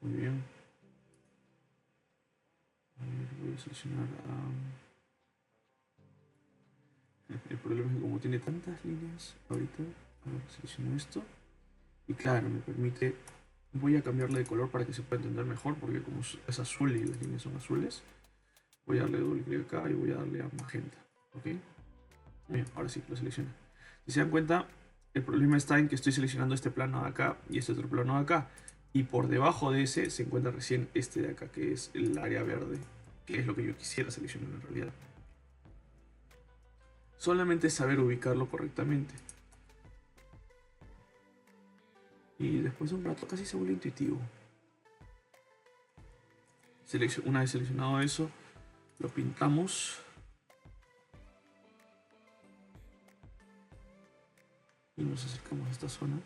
Muy bien. Voy a seleccionar el problema es que como tiene tantas líneas ahorita, a ver, selecciono esto. Y claro, me permite, voy a cambiarle de color para que se pueda entender mejor, porque como es azul y las líneas son azules, voy a darle doble clic acá y voy a darle a magenta. ¿Ok? Bien, ahora sí, lo selecciono. Si se dan cuenta, el problema está en que estoy seleccionando este plano de acá y este otro plano de acá. Y por debajo de ese se encuentra recién este de acá, que es el área verde, que es lo que yo quisiera seleccionar en realidad. Solamente saber ubicarlo correctamente. Y después de un rato casi se vuelve intuitivo. Una vez seleccionado eso, lo pintamos. Y nos acercamos a esta zona.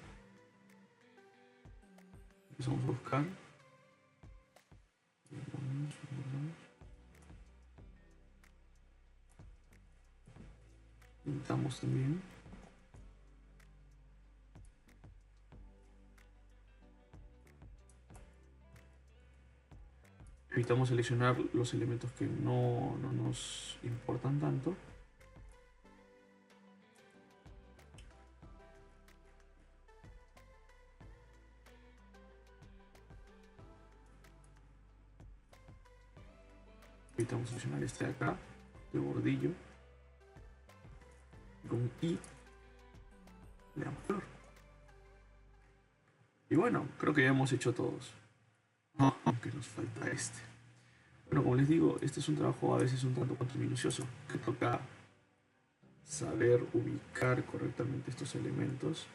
Empezamos a buscar. Pintamos también. Evitamos seleccionar los elementos que no nos importan tanto. Evitamos seleccionar este de acá, de bordillo. Con I le damos color. Y bueno, creo que ya hemos hecho todos. Aunque nos falta este. Bueno, como les digo, este es un trabajo a veces un tanto cuanto minucioso, que toca saber ubicar correctamente estos elementos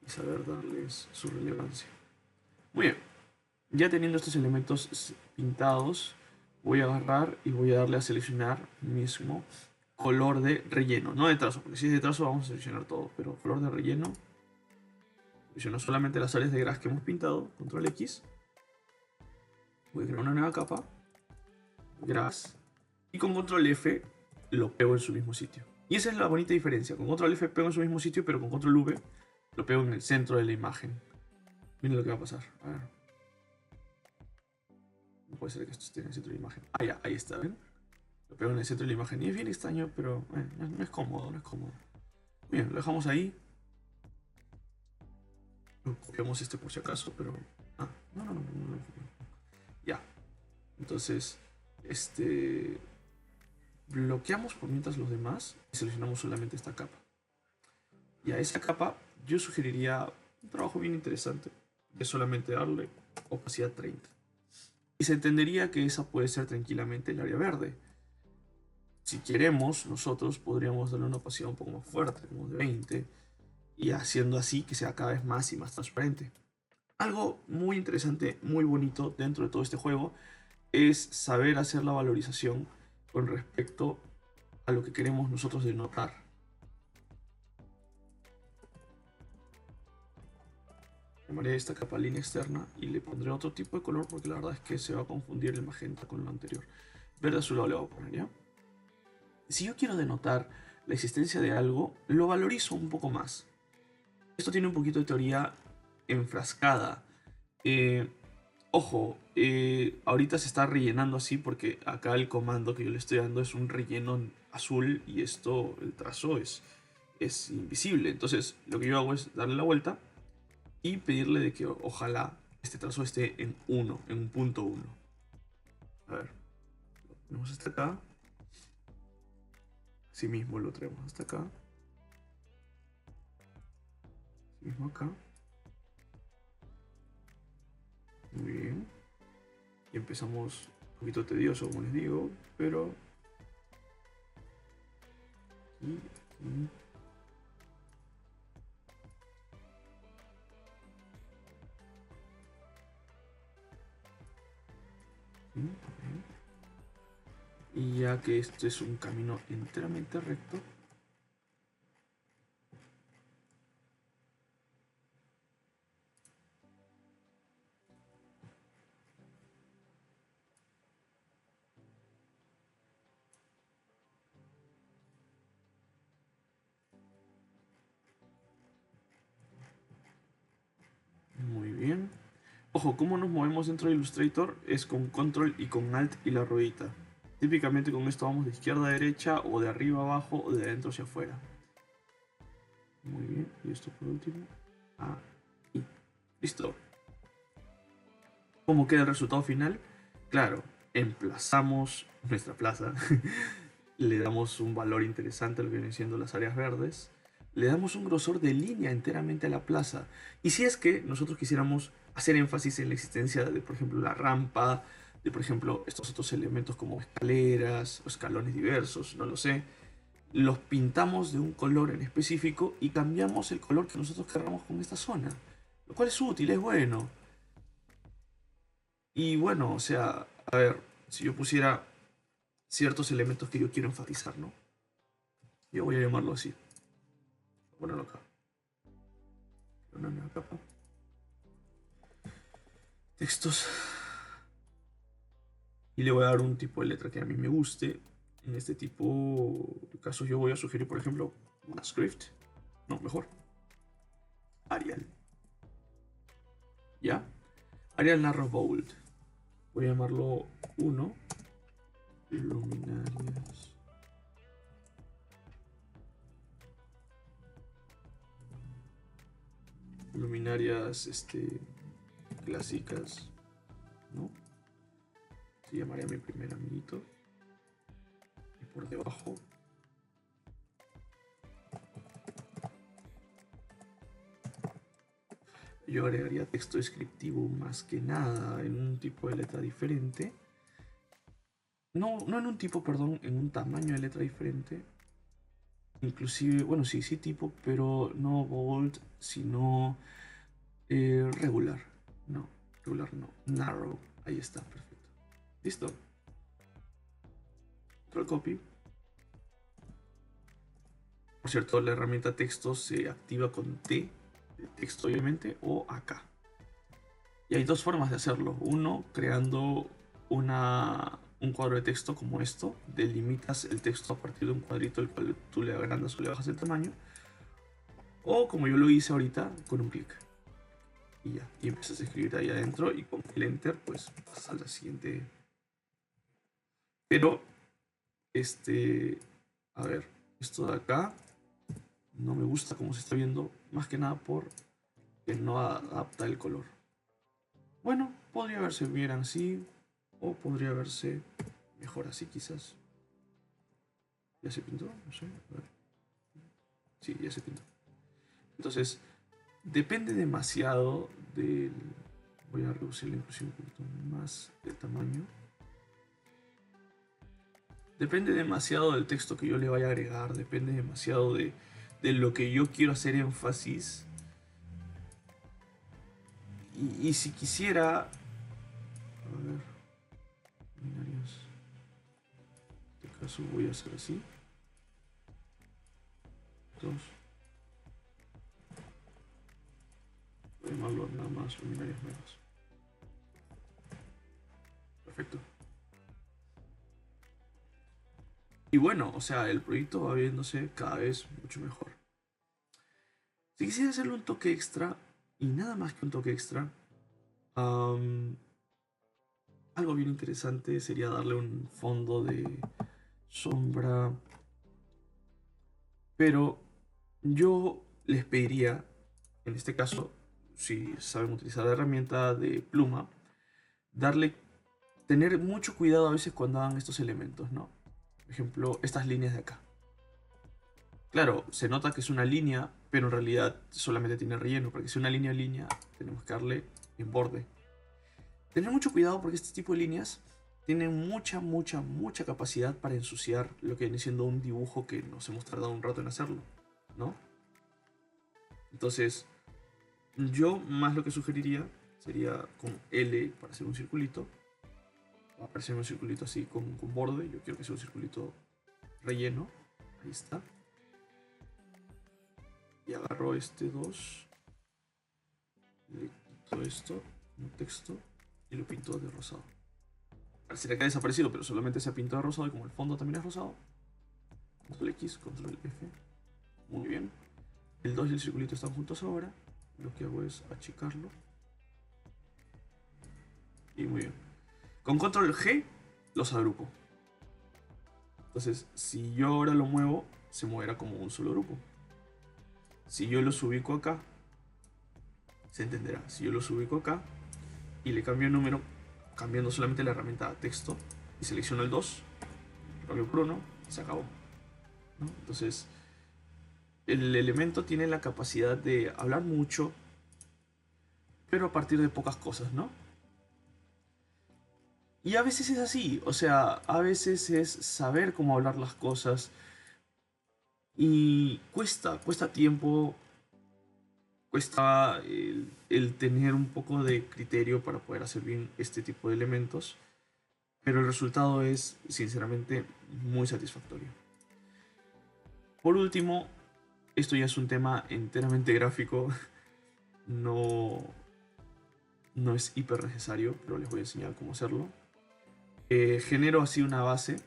y saber darles su relevancia. Muy bien, ya teniendo estos elementos pintados, voy a agarrar y voy a darle a seleccionar mismo color de relleno, no de trazo, porque si es de trazo vamos a seleccionar todo, pero color de relleno. Selecciono solamente las áreas de gras que hemos pintado, control X. Voy a crear una nueva capa, gras, y con control F lo pego en su mismo sitio. Y esa es la bonita diferencia, con control F pego en su mismo sitio, pero con control V lo pego en el centro de la imagen. Miren lo que va a pasar. A ver. No puede ser que esto esté en el centro de la imagen. Ah, ya, ahí está, ¿ven? Lo pego en el centro de la imagen. Y es bien extraño, pero no es cómodo, no es cómodo. Bien, lo dejamos ahí. Copiamos este por si acaso, pero... Ah, no. Ya. Entonces, bloqueamos por mientras los demás y seleccionamos solamente esta capa. Y a esa capa yo sugeriría un trabajo bien interesante, que es solamente darle opacidad 30. Y se entendería que esa puede ser tranquilamente el área verde. Si queremos, nosotros podríamos darle una opacidad un poco más fuerte, como de 20, y haciendo así que sea cada vez más y más transparente. Algo muy interesante, muy bonito dentro de todo este juego es saber hacer la valorización con respecto a lo que queremos nosotros denotar. Llamaré esta capa línea externa y le pondré otro tipo de color porque la verdad es que se va a confundir el magenta con lo anterior. Verde azulado le voy a poner, ¿ya? Si yo quiero denotar la existencia de algo, lo valorizo un poco más. Esto tiene un poquito de teoría enfrascada. Ojo, ahorita se está rellenando así porque acá el comando que yo le estoy dando es un relleno azul y esto, el trazo es invisible. Entonces lo que yo hago es darle la vuelta y pedirle de que ojalá este trazo esté en 1, en un punto 1. A ver, lo ponemos hasta acá. Así mismo lo traemos hasta acá. Así mismo acá. Muy bien. Y empezamos un poquito tedioso, como les digo, pero... Aquí, aquí. Y ya que este es un camino enteramente recto, muy bien. Ojo, cómo nos movemos dentro de Illustrator es con control y con alt y la ruedita. Típicamente con esto vamos de izquierda a derecha o de arriba a abajo o de adentro hacia afuera. Muy bien, y esto por último. Ahí. Listo. ¿Cómo queda el resultado final? Claro, emplazamos nuestra plaza. Le damos un valor interesante a lo que vienen siendo las áreas verdes. Le damos un grosor de línea enteramente a la plaza. Y si es que nosotros quisiéramos hacer énfasis en la existencia de, por ejemplo, la rampa, de, por ejemplo, estos otros elementos como escaleras o escalones diversos, no lo sé, los pintamos de un color en específico y cambiamos el color que nosotros queramos con esta zona. Lo cual es útil, es bueno. Y bueno, o sea, a ver, si yo pusiera ciertos elementos que yo quiero enfatizar, ¿no? Yo voy a llamarlo así. Voy a ponerlo acá. Una nueva capa. Textos. Y le voy a dar un tipo de letra que a mí me guste. En este tipo de casos yo voy a sugerir, por ejemplo, una script. No, mejor. Arial. ¿Ya? Arial Narrow Bold. Voy a llamarlo 1, luminarias. Luminarias clásicas, ¿no? Se llamaría mi primer amiguito. Y por debajo yo agregaría texto descriptivo más que nada en un tipo de letra diferente. No en un tipo, perdón, en un tamaño de letra diferente. Inclusive, bueno, sí tipo, pero no bold, sino regular. No, regular no. Narrow. Ahí está, perfecto. Listo. Control copy. Por cierto, la herramienta texto se activa con T, de texto obviamente, o acá. Y hay dos formas de hacerlo. Uno, creando un cuadro de texto como esto. Delimitas el texto a partir de un cuadrito el cual tú le agrandas o le bajas el tamaño. O como yo lo hice ahorita, con un clic. Y ya. Y empiezas a escribir ahí adentro y con el enter pues pasas a la siguiente. Pero, a ver, esto de acá no me gusta como se está viendo. Más que nada por que no adapta el color. Bueno, podría verse bien así. O podría verse mejor así quizás. ¿Ya se pintó? No sé. A ver. Sí, ya se pintó. Entonces, depende demasiado del... Voy a reducirle inclusive un poquito más el tamaño. Depende demasiado del texto que yo le vaya a agregar. Depende demasiado de lo que yo quiero hacer énfasis. Y si quisiera... A ver... Binarios. En este caso voy a hacer así. 2. Voy a llamarlo nada más luminarias nuevas. Perfecto. Y bueno, o sea, el proyecto va viéndose cada vez mucho mejor. Si quisiera hacerle un toque extra, y nada más que un toque extra, algo bien interesante sería darle un fondo de sombra. Pero yo les pediría, en este caso, si saben utilizar la herramienta de pluma, tener mucho cuidado a veces cuando hagan estos elementos, ¿no? Por ejemplo, estas líneas de acá. Claro, se nota que es una línea, pero en realidad solamente tiene relleno. Para que sea una línea, tenemos que darle en borde. Tener mucho cuidado porque este tipo de líneas tienen mucha capacidad para ensuciar lo que viene siendo un dibujo que nos hemos tardado un rato en hacerlo, ¿no? Entonces, yo más lo que sugeriría sería con L para hacer un circulito. Va a aparecer un circulito así con borde. Yo quiero que sea un circulito relleno. Ahí está. Y agarro este 2. Le quito esto, un texto, y lo pinto de rosado. Pareciera que ha desaparecido, pero solamente se ha pintado de rosado y como el fondo también es rosado. Control X, Control F. Muy bien. El 2 y el circulito están juntos ahora. Lo que hago es achicarlo. Y muy bien. Con Control G los agrupo. Entonces, si yo ahora lo muevo, se moverá como un solo grupo. Si yo los ubico acá, se entenderá. Si yo los ubico acá y le cambio el número, cambiando solamente la herramienta texto, y selecciono el 2, lo cambio por 1, se acabó, ¿no? Entonces, el elemento tiene la capacidad de hablar mucho, pero a partir de pocas cosas, ¿no? Y a veces es así, o sea, a veces es saber cómo hablar las cosas y cuesta tiempo, cuesta el tener un poco de criterio para poder hacer bien este tipo de elementos, pero el resultado es, sinceramente, muy satisfactorio. Por último, esto ya es un tema enteramente gráfico, no, no es hiper necesario, pero les voy a enseñar cómo hacerlo. Genero así una base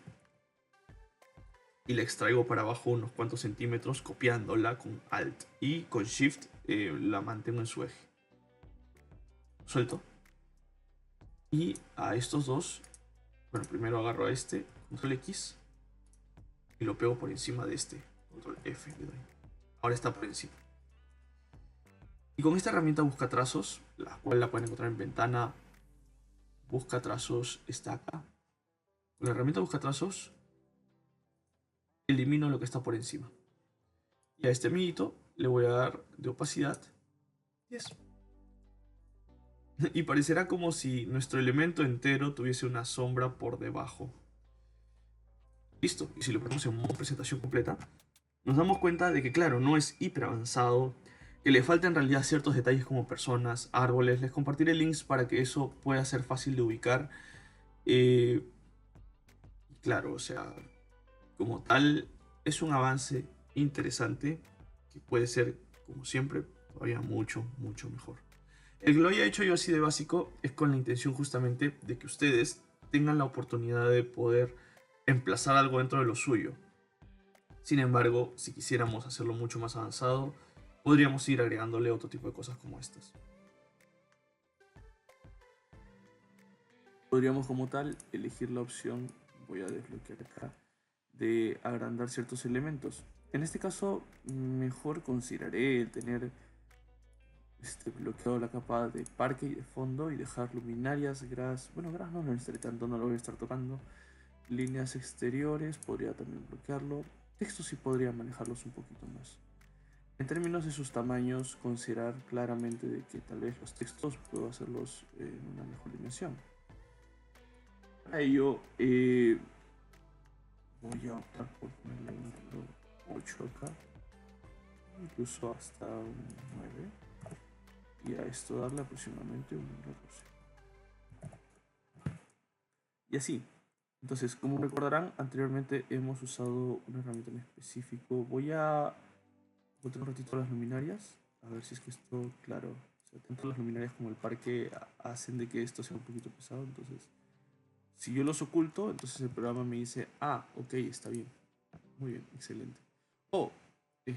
y la extraigo para abajo unos cuantos centímetros copiándola con Alt y con Shift la mantengo en su eje. Suelto. Y a estos dos Bueno, primero agarro a este, control X, y lo pego por encima de este, control F le doy. Ahora está por encima. Y con esta herramienta busca trazos, la cual la pueden encontrar en ventana, busca trazos, está acá. Con la herramienta busca trazos, elimino lo que está por encima. Y a este amiguito le voy a dar de opacidad 10. Y parecerá como si nuestro elemento entero tuviese una sombra por debajo. Listo. Y si lo ponemos en modo presentación completa, nos damos cuenta de que, claro, no es hiper avanzado, que le faltan en realidad ciertos detalles como personas, árboles. Les compartiré links para que eso pueda ser fácil de ubicar. Claro, o sea, como tal, es un avance interesante que puede ser, como siempre, todavía mucho, mucho mejor. El que lo haya hecho yo así de básico es con la intención justamente de que ustedes tengan la oportunidad de poder emplazar algo dentro de lo suyo. Sin embargo, si quisiéramos hacerlo mucho más avanzado, podríamos ir agregándole otro tipo de cosas como estas. Podríamos como tal elegir la opción, voy a desbloquear acá, de agrandar ciertos elementos. En este caso, mejor consideraré el tener bloqueado la capa de parque y de fondo y dejar luminarias, gras, bueno, gras no lo necesitaré tanto, no lo voy a estar tocando. Líneas exteriores, podría también bloquearlo. Textos sí podría manejarlos un poquito más. En términos de sus tamaños, considerar claramente de que tal vez los textos puedo hacerlos en una mejor dimensión. Para ello, voy a optar por ponerle un número 8 acá, incluso hasta un 9. Y a esto darle aproximadamente un número 12. Y así. Entonces, como recordarán, anteriormente hemos usado una herramienta en específico. Voy a botar un ratito las luminarias, a ver si es que esto, claro, o sea, tanto las luminarias como el parque hacen de que esto sea un poquito pesado. Entonces, si yo los oculto, entonces el programa me dice, ah, ok, está bien. Muy bien, excelente. Oh, ya.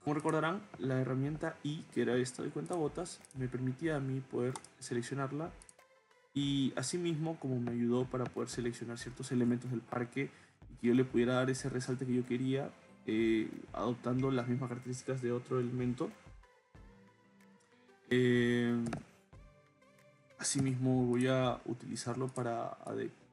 Como recordarán, la herramienta I, que era esta de cuentagotas, me permitía a mí poder seleccionarla y asimismo como me ayudó para poder seleccionar ciertos elementos del parque y que yo le pudiera dar ese resalte que yo quería, adoptando las mismas características de otro elemento. Asimismo voy a utilizarlo para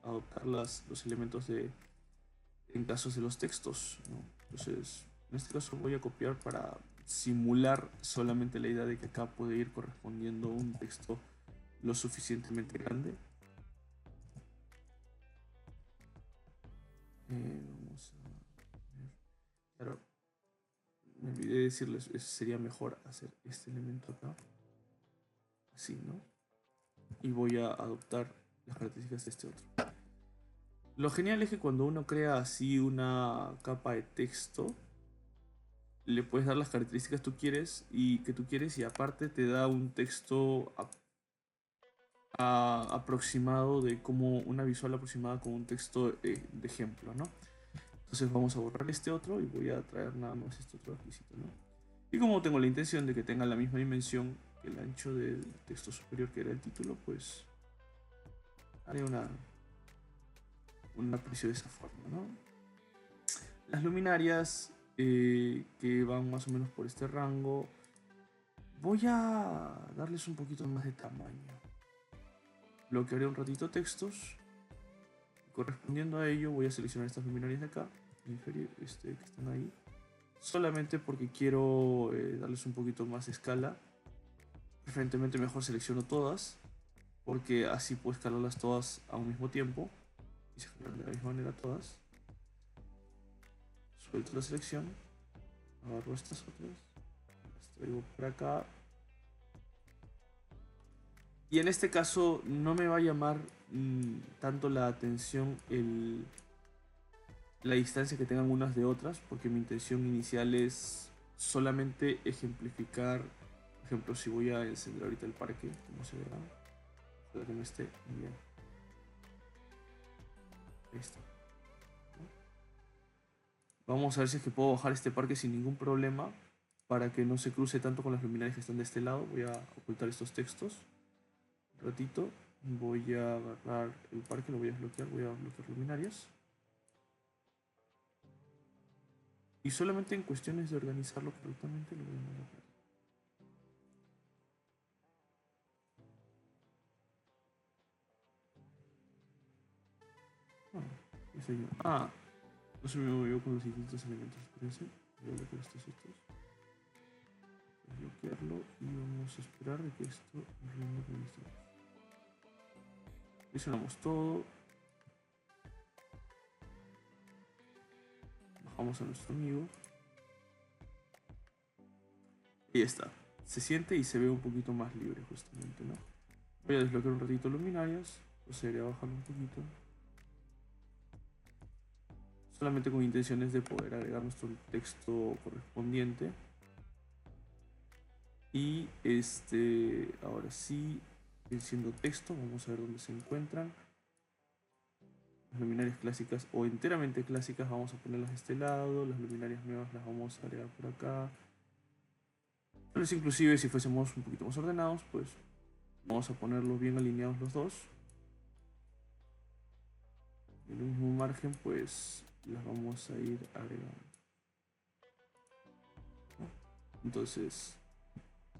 adoptar los elementos en casos de los textos, ¿no? Entonces, en este caso voy a copiar para simular solamente la idea de que acá puede ir correspondiendo un texto lo suficientemente grande. Vamos a ver. Claro, me olvidé de decirles, sería mejor hacer este elemento acá, así, ¿no? Y voy a adoptar las características de este otro. Lo genial es que cuando uno crea así una capa de texto, le puedes dar las características que tú quieres y aparte te da un texto aproximado de como una visual aproximada con un texto de ejemplo, ¿no? Entonces vamos a borrar este otro y voy a traer nada más este otro requisito, ¿no? Y como tengo la intención de que tenga la misma dimensión que el ancho del texto superior que era el título, pues haré un aprecio de esa forma, ¿no? Las luminarias que van más o menos por este rango, voy a darles un poquito más de tamaño. Bloquearé un ratito textos. Correspondiendo a ello voy a seleccionar estas luminarias de acá, inferior, que están ahí, solamente porque quiero darles un poquito más de escala. Preferentemente mejor selecciono todas, porque así puedo escalarlas todas a un mismo tiempo y se generan de la misma manera todas. Suelto la selección, agarro estas otras, las traigo por acá. Y en este caso no me va a llamar tanto la atención la distancia que tengan unas de otras, porque mi intención inicial es solamente ejemplificar. Por ejemplo, si voy a encender ahorita el parque, como se verá, para que no esté bien. Ahí está. Vamos a ver si es que puedo bajar este parque sin ningún problema para que no se cruce tanto con las luminarias que están de este lado. Voy a ocultar estos textos. ratito voy a agarrar el parque, lo voy a desbloquear, voy a bloquear luminarias. Y solamente en cuestiones de organizarlo correctamente lo voy a mandar. ¿Qué sé yo? No se me movió con los distintos elementos. Espérense, voy a bloquear estos otros. Bloquearlo y vamos a esperar de que esto rinde con esto. Presionamos todo. Bajamos a nuestro amigo. Y ya está. Se siente y se ve un poquito más libre justamente, ¿no? Voy a desbloquear un ratito luminarias. Procederé a bajarlo un poquito. Solamente con intenciones de poder agregar nuestro texto correspondiente. Y ahora sí, siendo texto, vamos a ver dónde se encuentran. Las luminarias clásicas o enteramente clásicas vamos a ponerlas de este lado. Las luminarias nuevas las vamos a agregar por acá. Pero inclusive si fuésemos un poquito más ordenados, pues vamos a ponerlos bien alineados los dos. En el mismo margen, pues las vamos a ir agregando. Entonces,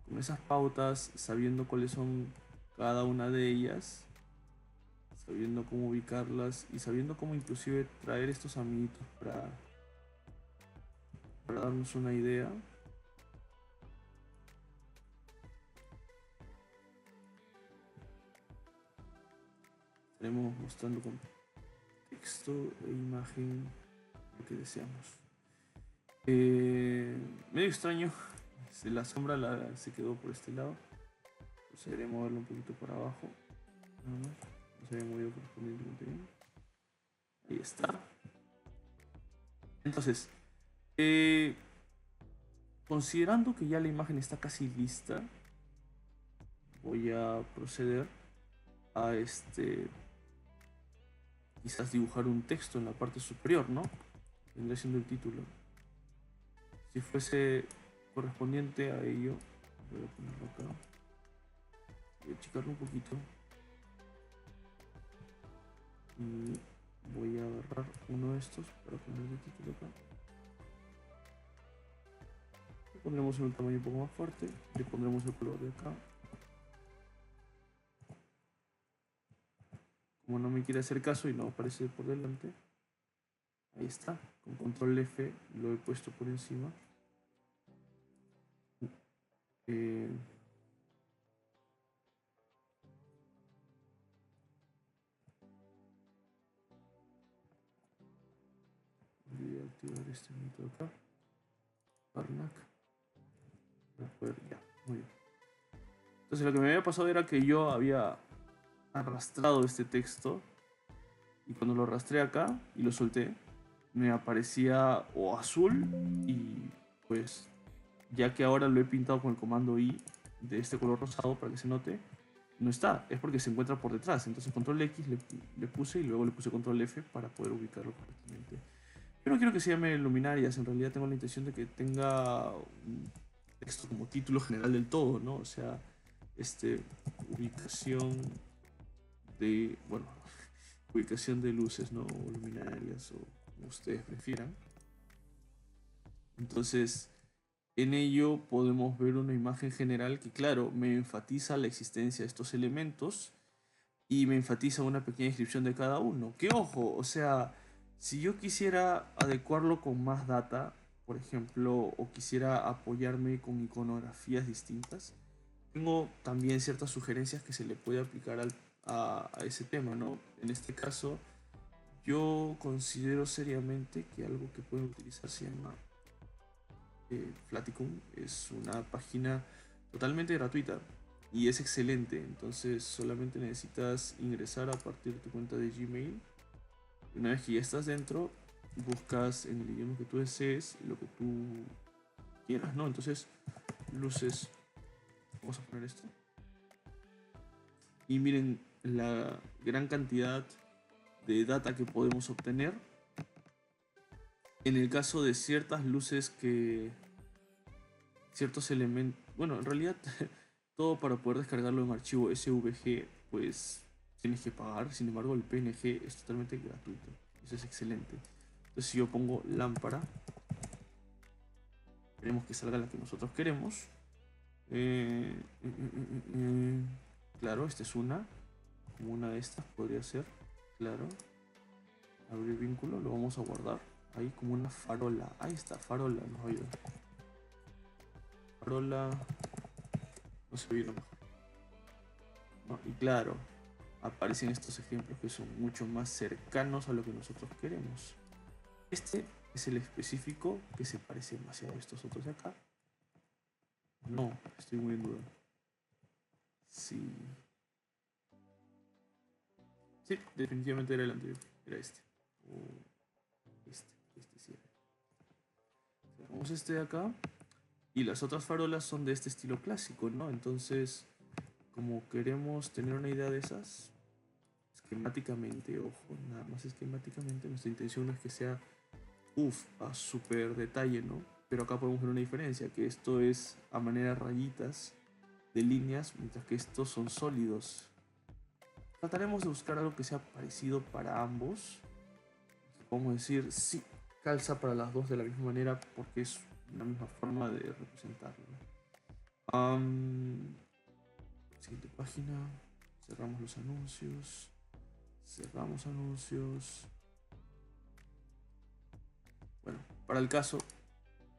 con esas pautas, sabiendo cuáles son cada una de ellas, sabiendo cómo ubicarlas y sabiendo cómo inclusive traer estos amiguitos para darnos una idea. Estaremos mostrando con texto e imagen lo que deseamos. Medio extraño, la sombra se quedó por este lado. Procederé a moverlo un poquito para abajo. Nada más. No se había movido correspondientemente bien. Ahí está. Entonces, considerando que ya la imagen está casi lista, voy a proceder a quizás dibujar un texto en la parte superior, ¿no? Vendría siendo el título. Si fuese correspondiente a ello, voy a ponerlo acá. Voy a achicarlo un poquito. Y voy a agarrar uno de estos para ponerle el título acá. Le pondremos un tamaño un poco más fuerte. Le pondremos el color de acá. Como no me quiere hacer caso y no aparece por delante, ahí está. Con control F lo he puesto por encima. Voy a activar este mito acá. Parnac. Ya, muy bien. Entonces lo que me había pasado era que yo había arrastrado este texto y cuando lo arrastré acá y lo solté, me aparecía o azul y pues ya que ahora lo he pintado con el comando I de este color rosado para que se note, no está, es porque se encuentra por detrás. Entonces control X le puse y luego le puse control F para poder ubicarlo correctamente. Yo no quiero que se llame luminarias, en realidad tengo la intención de que tenga un texto como título general del todo, ¿no? O sea, ubicación de, bueno, ubicación de luces, ¿no? O luminarias, o como ustedes prefieran. Entonces, en ello podemos ver una imagen general que, claro, me enfatiza la existencia de estos elementos y me enfatiza una pequeña descripción de cada uno. Que ojo, o sea, si yo quisiera adecuarlo con más data, por ejemplo, o quisiera apoyarme con iconografías distintas, tengo también ciertas sugerencias que se le puede aplicar a ese tema, ¿no? En este caso, yo considero seriamente que algo que pueden utilizar se llama Flaticum. Es una página totalmente gratuita y es excelente. Entonces solamente necesitas ingresar a partir de tu cuenta de Gmail. Una vez que ya estás dentro, buscas en el idioma que tú desees lo que tú quieras, ¿no? Entonces, luces, vamos a poner esto. Y miren la gran cantidad de data que podemos obtener en el caso de ciertas luces que ciertos elementos, bueno, en realidad todo para poder descargarlo en archivo SVG, pues tienes que pagar. Sin embargo, el PNG es totalmente gratuito. Eso es excelente. Entonces, si yo pongo lámpara, queremos que salga la que nosotros queremos. Eh, mm, mm, mm, mm. Claro, esta es una. Como una de estas podría ser. Claro. Abrir vínculo, lo vamos a guardar. Ahí como una farola. Ahí está, farola, nos va a ayudar. Farola. No se ve lo mejor. ¿No? Y claro, aparecen estos ejemplos que son mucho más cercanos a lo que nosotros queremos. Este es el específico que se parece demasiado a estos otros de acá. No, estoy muy en duda. Sí. Sí, definitivamente era el anterior. Era este. O este sí era. Cerramos este de acá. Y las otras farolas son de este estilo clásico, ¿no? Entonces, como queremos tener una idea de esas, esquemáticamente, ojo, nada más esquemáticamente, nuestra intención no es que sea, a super detalle, ¿no? Pero acá podemos ver una diferencia, que esto es a manera de rayitas, de líneas, mientras que estos son sólidos. Trataremos de buscar algo que sea parecido para ambos. Podemos decir, sí, calza para las dos de la misma manera porque es la misma forma de representarlo, ¿no? Siguiente página. Cerramos los anuncios. Cerramos anuncios. Bueno, para el caso,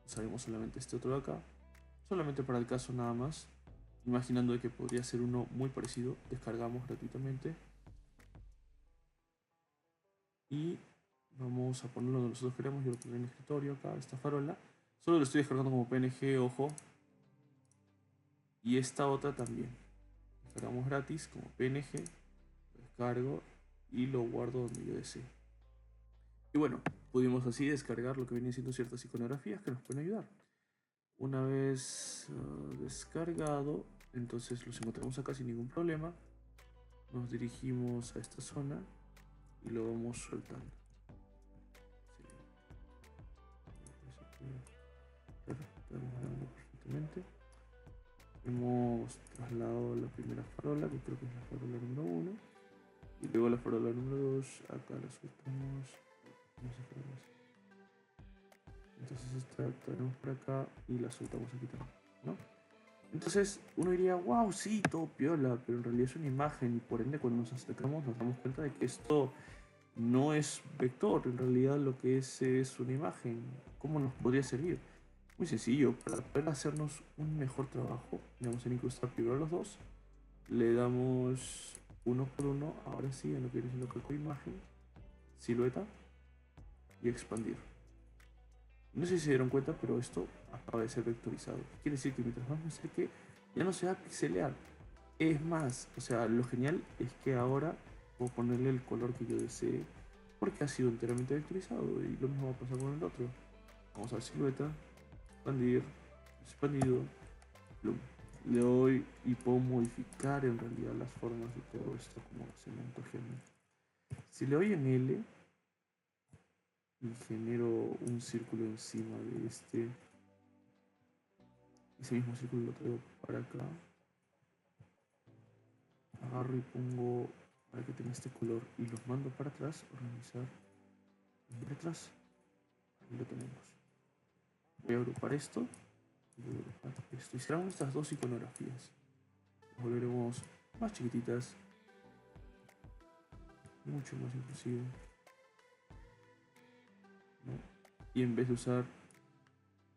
usaremos solamente este otro de acá. Solamente para el caso nada más. Imaginando que podría ser uno muy parecido. Descargamos gratuitamente. Y vamos a ponerlo donde nosotros queremos. Yo lo pondré en el escritorio acá, esta farola. Solo lo estoy descargando como PNG, ojo. Y esta otra también. Descargamos gratis como PNG. Lo descargo y lo guardo donde yo desee. Y bueno, pudimos así descargar lo que vienen siendo ciertas iconografías que nos pueden ayudar. Una vez descargado, entonces los encontramos acá sin ningún problema. Nos dirigimos a esta zona y lo vamos soltando. Estamos perfectamente. Hemos trasladado la primera farola, que creo que es la farola número 1. Y luego la farola número 2, acá la soltamos. Entonces esta traemos por acá y la soltamos aquí también, ¿no? Entonces uno diría, wow, sí, todo piola, pero en realidad es una imagen y por ende cuando nos acercamos nos damos cuenta de que esto no es vector, en realidad lo que es una imagen. ¿Cómo nos podría servir? Muy sencillo, para poder hacernos un mejor trabajo, le vamos a incrustar primero los dos, le damos uno por uno, ahora sí, en lo que viene siendo cualquier imagen, silueta y expandir. No sé si se dieron cuenta, pero esto acaba de ser vectorizado. Quiere decir que mientras más me acerque, ya no se va a pixelear. Es más, o sea, lo genial es que ahora puedo ponerle el color que yo desee porque ha sido enteramente vectorizado y lo mismo va a pasar con el otro. Vamos a dar silueta, expandir, expandido, plum. Le doy y puedo modificar en realidad las formas de todo esto como se me antoje a mí. Si le doy en L y genero un círculo encima de ese mismo círculo lo traigo para acá, agarro y pongo para que tenga este color y los mando para atrás, organizar para atrás, ahí lo tenemos. Voy a agrupar esto y voy a agrupar esto. Y serán estas dos iconografías. Las volveremos más chiquititas, mucho más inclusive, ¿no? Y en vez de usar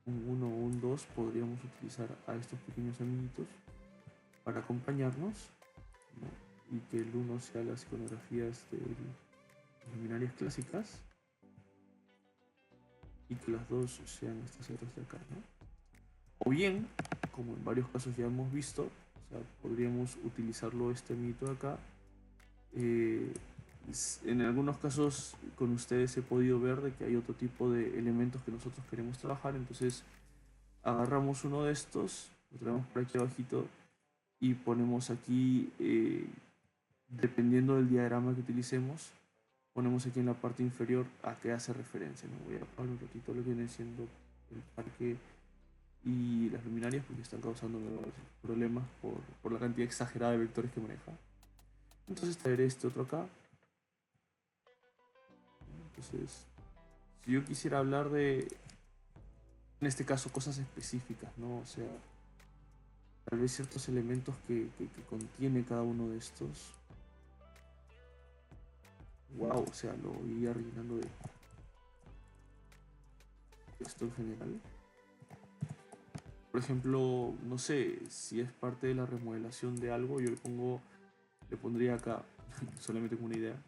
un 1 o un 2 podríamos utilizar a estos pequeños amiguitos para acompañarnos, ¿no? Y que el 1 sea las iconografías de luminarias clásicas y que las dos sean estas otras de acá, ¿no? O bien, como en varios casos ya hemos visto, o sea, podríamos utilizarlo este amiguito de acá. Eh, en algunos casos con ustedes he podido ver de que hay otro tipo de elementos que nosotros queremos trabajar, entonces agarramos uno de estos, lo traemos por aquí abajito y ponemos aquí, dependiendo del diagrama que utilicemos, ponemos aquí en la parte inferior a qué hace referencia, ¿no? Voy a apagar un ratito lo que viene siendo el parque y las luminarias porque están causando problemas por la cantidad exagerada de vectores que maneja. Entonces traeré este otro acá. Entonces, si yo quisiera hablar de, en este caso, cosas específicas, ¿no? O sea, tal vez ciertos elementos que contiene cada uno de estos. Wow, o sea, lo iría rellenando de esto en general. Por ejemplo, no sé, si es parte de la remodelación de algo, yo le pondría acá, solamente como una idea,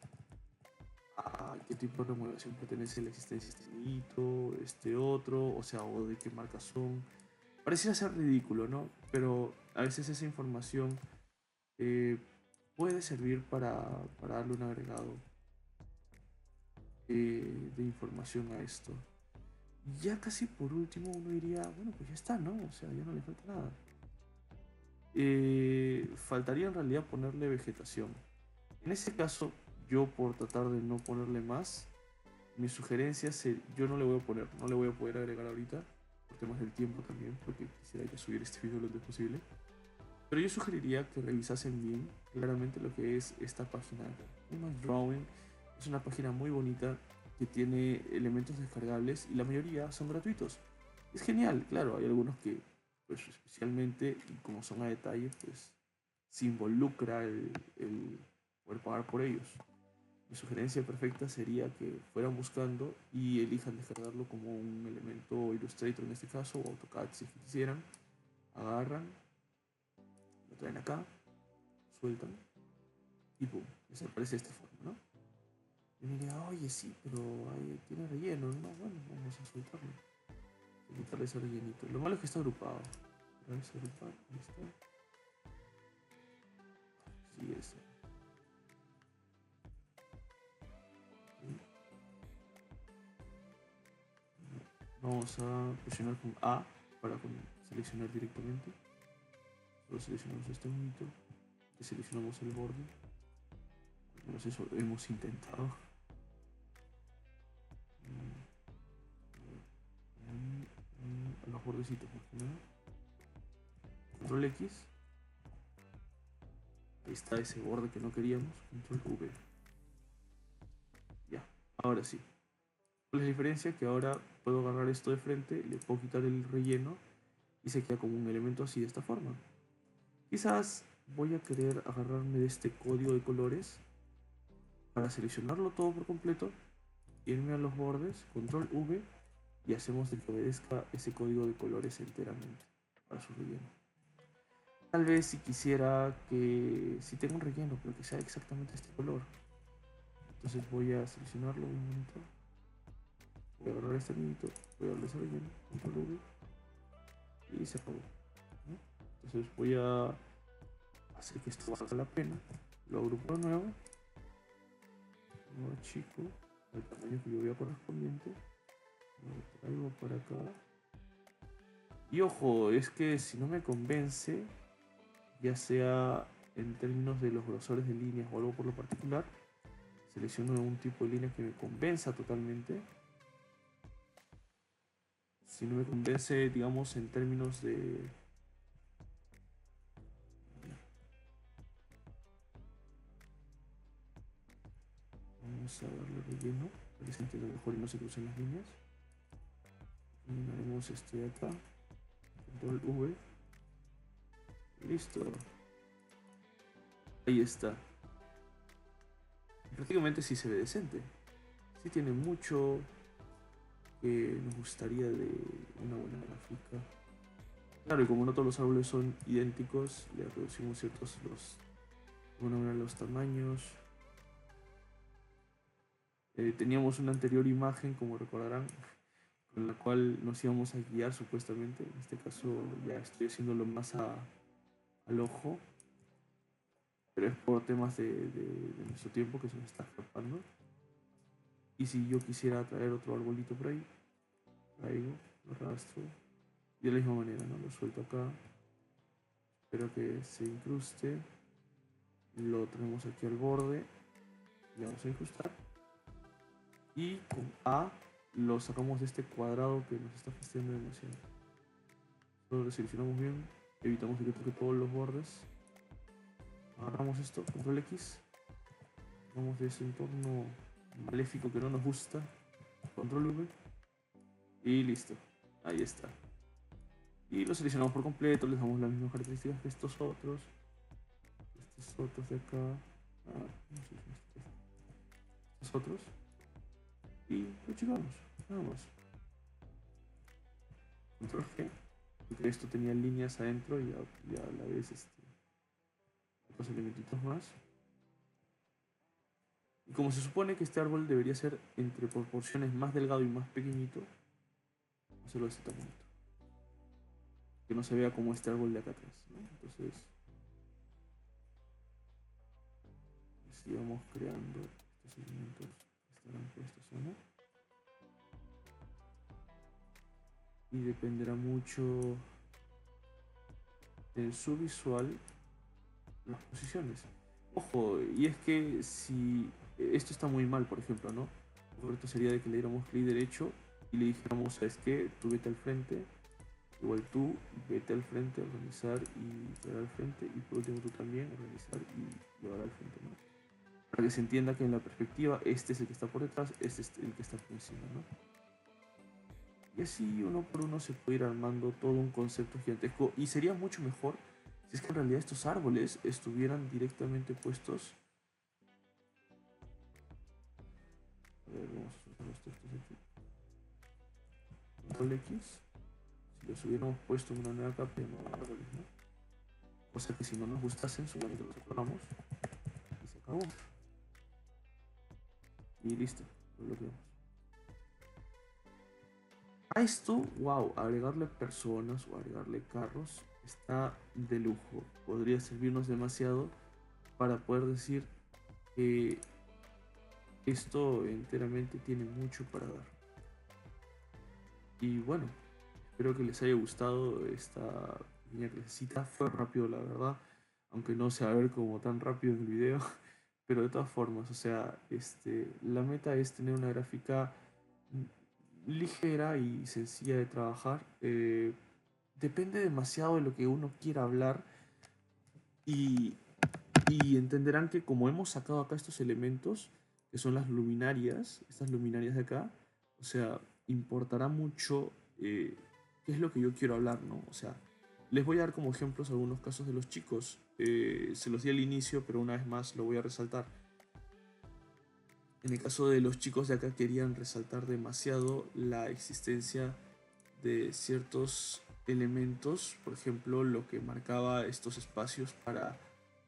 a qué tipo de remodelación pertenece la existencia de este hito, este otro, o sea, o de qué marca son. Pareciera ser ridículo, ¿no? Pero a veces esa información eh, puede servir para darle un agregado de información a esto. Ya casi por último uno diría, bueno, pues ya está, ¿no? O sea, ya no le falta nada. Faltaría en realidad ponerle vegetación. En ese caso, yo por tratar de no ponerle más, mi sugerencia es, yo no le voy a poner, no le voy a poder agregar ahorita, por temas del tiempo también, porque quisiera ya subir este video lo antes posible. Pero yo sugeriría que revisasen bien claramente lo que es esta página. Image Drawing es una página muy bonita que tiene elementos descargables y la mayoría son gratuitos. Es genial, claro, hay algunos que, pues especialmente, y como son a detalle, pues se involucra el poder pagar por ellos. Mi sugerencia perfecta sería que fueran buscando y elijan descargarlo como un elemento Illustrator en este caso, o AutoCAD si quisieran. Agarran, lo traen acá, sueltan y pum, les aparece de esta forma, ¿no? Y me diría, oye, sí, pero tiene relleno, ¿no? Bueno, vamos a soltarlo. A quitarle ese rellenito. Lo malo es que está agrupado. Vamos a agrupar, ahí está. Sí, eso. Vamos a presionar con A para seleccionar directamente. Solo seleccionamos este monito. Y seleccionamos el borde. Al menos eso hemos intentado. A los bordecitos, más que nada. Control X. Ahí está ese borde que no queríamos. Control V. Ya, ahora sí. ¿Cuál es la diferencia? Que ahora puedo agarrar esto de frente, le puedo quitar el relleno y se queda como un elemento así de esta forma. Quizás voy a querer agarrarme de este código de colores para seleccionarlo todo por completo, irme a los bordes, control V y hacemos de que obedezca ese código de colores enteramente para su relleno. Tal vez si quisiera que, si tengo un relleno, pero que sea exactamente este color, entonces voy a seleccionarlo un momento, voy a agarrar este anillito, voy a darle ese relleno, control V y se acabó, ¿no? Entonces voy a hacer que esto valga la pena, lo agrupo de nuevo, lo chico al tamaño que yo vea correspondiente, lo traigo para acá. Y ojo, es que si no me convence, ya sea en términos de los grosores de líneas o algo por lo particular, selecciono un tipo de línea que me convenza totalmente. Si no me convence, digamos, en términos de... Vamos a darle relleno, para que se entienda mejor y no se crucen las líneas. Eliminaremos este de acá, control V. Listo. Ahí está. Prácticamente sí se ve decente. Sí tiene mucho que nos gustaría de una buena gráfica. Claro, y como no todos los árboles son idénticos, le reducimos ciertos los tamaños. Teníamos una anterior imagen, como recordarán, con la cual nos íbamos a guiar supuestamente. En este caso ya estoy haciéndolo más al ojo, pero es por temas de nuestro tiempo que se me está escapando. Y si yo quisiera traer otro arbolito por ahí, traigo, lo arrastro y de la misma manera, ¿no? Lo suelto acá, espero que se incruste, lo tenemos aquí al borde, le vamos a incrustar y con A lo sacamos de este cuadrado que nos está fastidiando demasiado. Solo lo seleccionamos bien, evitamos que toque todos los bordes. Agarramos esto, control X. Vamos de ese entorno maléfico que no nos gusta. Control V. Y listo. Ahí está. Y lo seleccionamos por completo, les damos las mismas características que estos otros. Estos otros de acá. No sé si estos otros. Y lo checamos. Nada más. Control G. Porque esto tenía líneas adentro y a la vez otros elementitos más. Y como se supone que este árbol debería ser entre proporciones más delgado y más pequeñito, hacerlo de este tamaño. Que no se vea como este árbol de acá atrás, ¿no? Entonces, si vamos creando estos elementos que estarán por esta zona. Y dependerá mucho en su visual las posiciones. Ojo, y es que si esto está muy mal, por ejemplo, ¿no? Lo correcto sería de que le diéramos clic derecho y le dijéramos, ¿sabes qué? Tú vete al frente, igual tú vete al frente, organizar y llevar al frente, y por último tú también, organizar y llevar al frente, ¿no? Para que se entienda que en la perspectiva este es el que está por detrás, este es el que está por encima, ¿no? Y así uno por uno se puede ir armando todo un concepto gigantesco, y sería mucho mejor si es que en realidad estos árboles estuvieran directamente puestos. A ver, vamos a usar los textos aquí. Control X. Si los hubiéramos puesto en una nueva capa, no árboles, ¿no? O sea que si no nos gustasen, solamente los apagamos y se acabó. Y listo, lo bloqueamos. A esto, wow, agregarle personas o agregarle carros está de lujo. Podría servirnos demasiado para poder decir que esto enteramente tiene mucho para dar. Y bueno, espero que les haya gustado esta pequeña clasecita. Fue rápido, la verdad, aunque no se va a ver como tan rápido en el video. Pero de todas formas, o sea, la meta es tener una gráfica ligera y sencilla de trabajar. Depende demasiado de lo que uno quiera hablar, y, y entenderán que como hemos sacado acá estos elementos, que son las luminarias, estas luminarias de acá, o sea, importará mucho qué es lo que yo quiero hablar, ¿no? O sea, les voy a dar como ejemplos algunos casos de los chicos. Se los di al inicio, pero una vez más lo voy a resaltar. En el caso de los chicos de acá querían resaltar demasiado la existencia de ciertos elementos, por ejemplo, lo que marcaba estos espacios para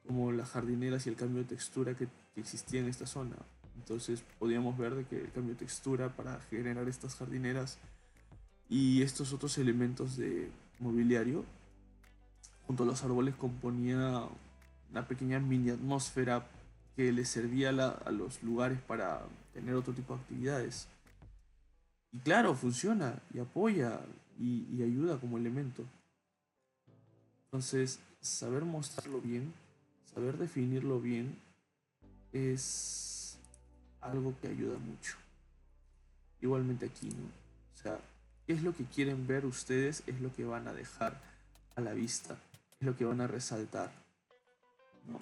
como las jardineras y el cambio de textura que existía en esta zona. Entonces podíamos ver de que el cambio de textura para generar estas jardineras y estos otros elementos de mobiliario junto a los árboles componía una pequeña mini atmósfera que les servía a los lugares para tener otro tipo de actividades. Y claro, funciona y apoya y ayuda como elemento. Entonces, saber mostrarlo bien, saber definirlo bien, es algo que ayuda mucho. Igualmente aquí, ¿no? O sea, ¿qué es lo que quieren ver ustedes? Es lo que van a dejar a la vista, es lo que van a resaltar, ¿no?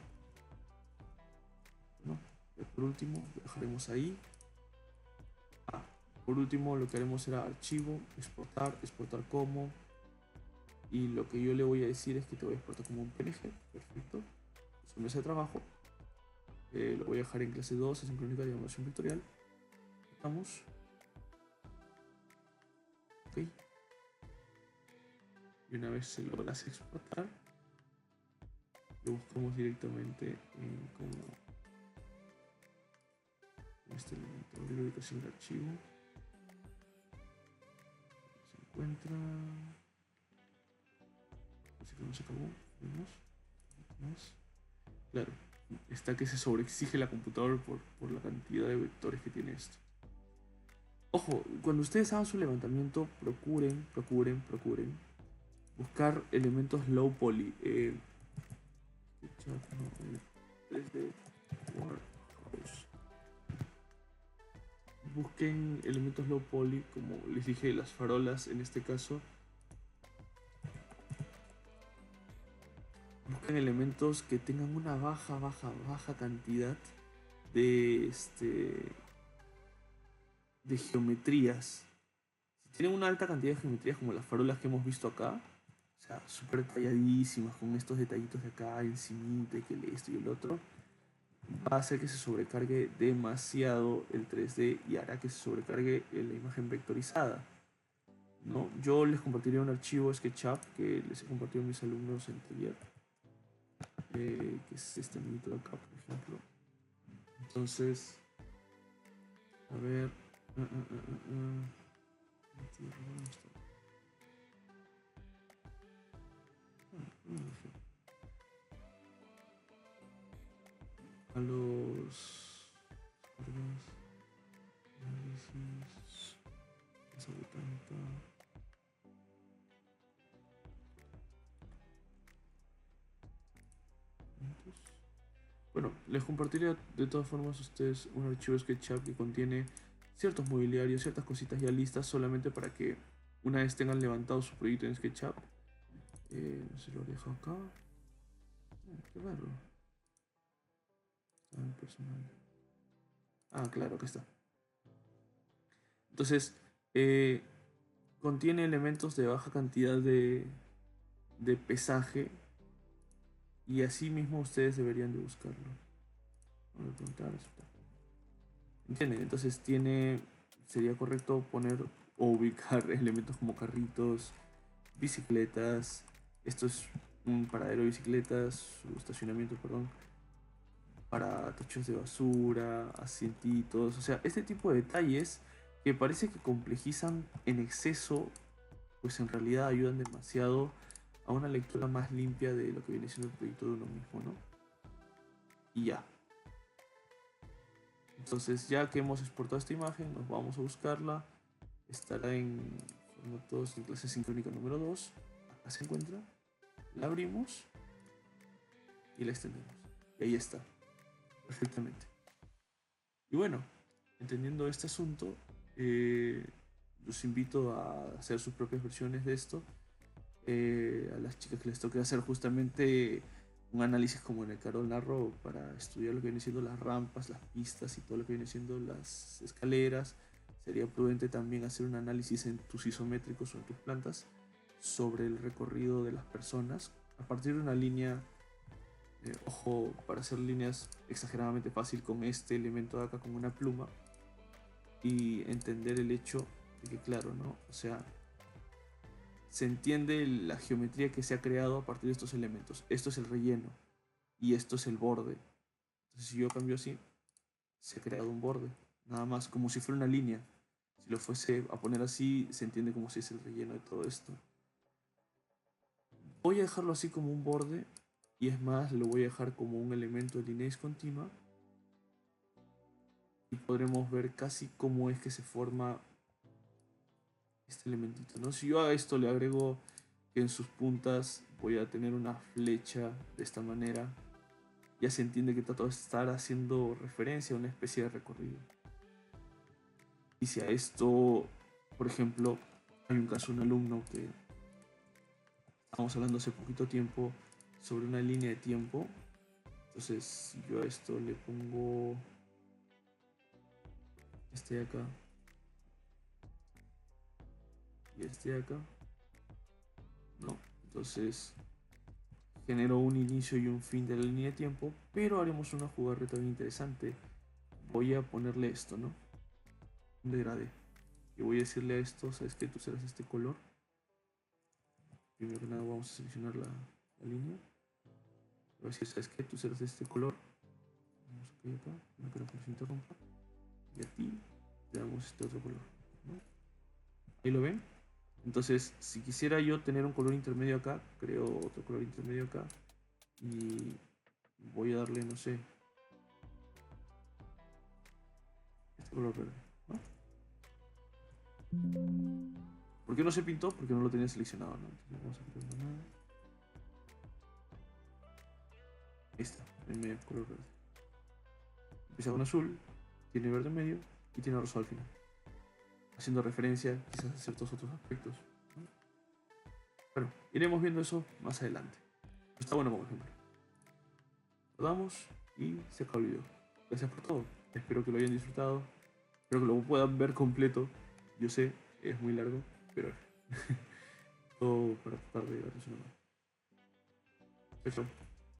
¿No? Y por último, lo dejaremos ahí. Por último, lo que haremos será archivo, exportar, exportar como. Y lo que yo le voy a decir es que te voy a exportar como un PNG. Perfecto. Es un mesa de trabajo. Lo voy a dejar en clase 2, asincrónica de animación vectorial. Vamos. Ok. Y una vez se logras exportar, lo buscamos directamente en como este elemento. Abrir la ubicación del archivo. Se encuentra. Así que no se acabó. Vemos. Más. Claro, está que se sobreexige la computadora por la cantidad de vectores que tiene esto. Ojo, cuando ustedes hagan su levantamiento, procuren buscar elementos low poly. 3D Warehouse. Busquen elementos low poly, como les dije, las farolas en este caso. Busquen elementos que tengan una baja cantidad de, de geometrías. Si tienen una alta cantidad de geometrías como las farolas que hemos visto acá, o sea, súper detalladísimas, con estos detallitos de acá, encimita, y que esto y el otro, va a hacer que se sobrecargue demasiado el 3D y hará que se sobrecargue la imagen vectorizada, ¿no? Yo les compartiría un archivo SketchUp que les he compartido a mis alumnos en taller, que es este monito de acá, por ejemplo. Entonces, a ver. A los análisis, esa botánica. Bueno, les compartiré de todas formas a ustedes un archivo SketchUp que contiene ciertos mobiliarios, ciertas cositas ya listas, solamente para que una vez tengan levantado su proyecto en SketchUp, no se lo dejo acá. Qué raro. Está en personal. Ah, claro, acá está. Entonces, contiene elementos de baja cantidad de pesaje y así mismo ustedes deberían de buscarlo. Voy a preguntar, ¿entienden? Entonces sería correcto poner o ubicar elementos como carritos, bicicletas. Esto es un paradero de bicicletas, su estacionamiento, perdón, para techos de basura, asientitos, o sea, este tipo de detalles que parece que complejizan en exceso, pues en realidad ayudan demasiado a una lectura más limpia de lo que viene siendo el proyecto de uno mismo, ¿no? Y ya. Entonces, ya que hemos exportado esta imagen, nos vamos a buscarla. Estará en formatos en clase sincrónica número 2. Acá se encuentra. La abrimos y la extendemos. Y ahí está. Perfectamente. Y bueno, entendiendo este asunto, los invito a hacer sus propias versiones de esto. A las chicas que les toque hacer justamente un análisis como en el Carol narró para estudiar lo que viene siendo las rampas, las pistas y todo lo que viene siendo las escaleras. Sería prudente también hacer un análisis en tus isométricos o en tus plantas sobre el recorrido de las personas a partir de una línea. Ojo, para hacer líneas exageradamente fácil con este elemento de acá, con una pluma, y entender el hecho de que, claro, ¿no? O sea, se entiende la geometría que se ha creado a partir de estos elementos. Esto es el relleno y esto es el borde. Entonces, si yo cambio así, se ha creado un borde, nada más, como si fuera una línea. Si lo fuese a poner así, se entiende como si es el relleno de todo esto. Voy a dejarlo así como un borde, y es más, lo voy a dejar como un elemento de línea discontinua, y podremos ver casi cómo es que se forma este elementito, ¿no? Si yo a esto le agrego que en sus puntas voy a tener una flecha de esta manera, ya se entiende que trato de estar haciendo referencia a una especie de recorrido. Y si a esto, por ejemplo, hay un caso de un alumno que estábamos hablando hace poquito tiempo sobre una línea de tiempo, entonces si yo a esto le pongo este de acá y este de acá, no, entonces genero un inicio y un fin de la línea de tiempo, pero haremos una jugarreta bien interesante. Voy a ponerle esto, ¿no? Un degradé. Y voy a decirle a esto, ¿sabes qué? Tú serás este color. Primero que nada vamos a seleccionar la línea. Voy a decir, ¿sabes qué? Tú serás este color. Vamos aquí acá, no quiero que se interrumpa. Y a ti le damos este otro color, ¿no? ¿Ahí lo ven? Entonces, si quisiera yo tener un color intermedio acá, creo otro color intermedio acá. Y voy a darle, no sé, este color verde, ¿no? ¿Por qué no se pintó? Porque no lo tenía seleccionado, ¿no? Entonces vamos a quitar nada. Ahí está, en medio, color verde. Empieza con azul, tiene verde en medio y tiene rosa al final. Haciendo referencia quizás a ciertos otros aspectos, ¿no? Bueno, iremos viendo eso más adelante. Está bueno como ejemplo. Lo damos y se acabó el video. Gracias por todo. Espero que lo hayan disfrutado. Espero que lo puedan ver completo. Yo sé, es muy largo, pero todo para tratar de darles una mano. Eso.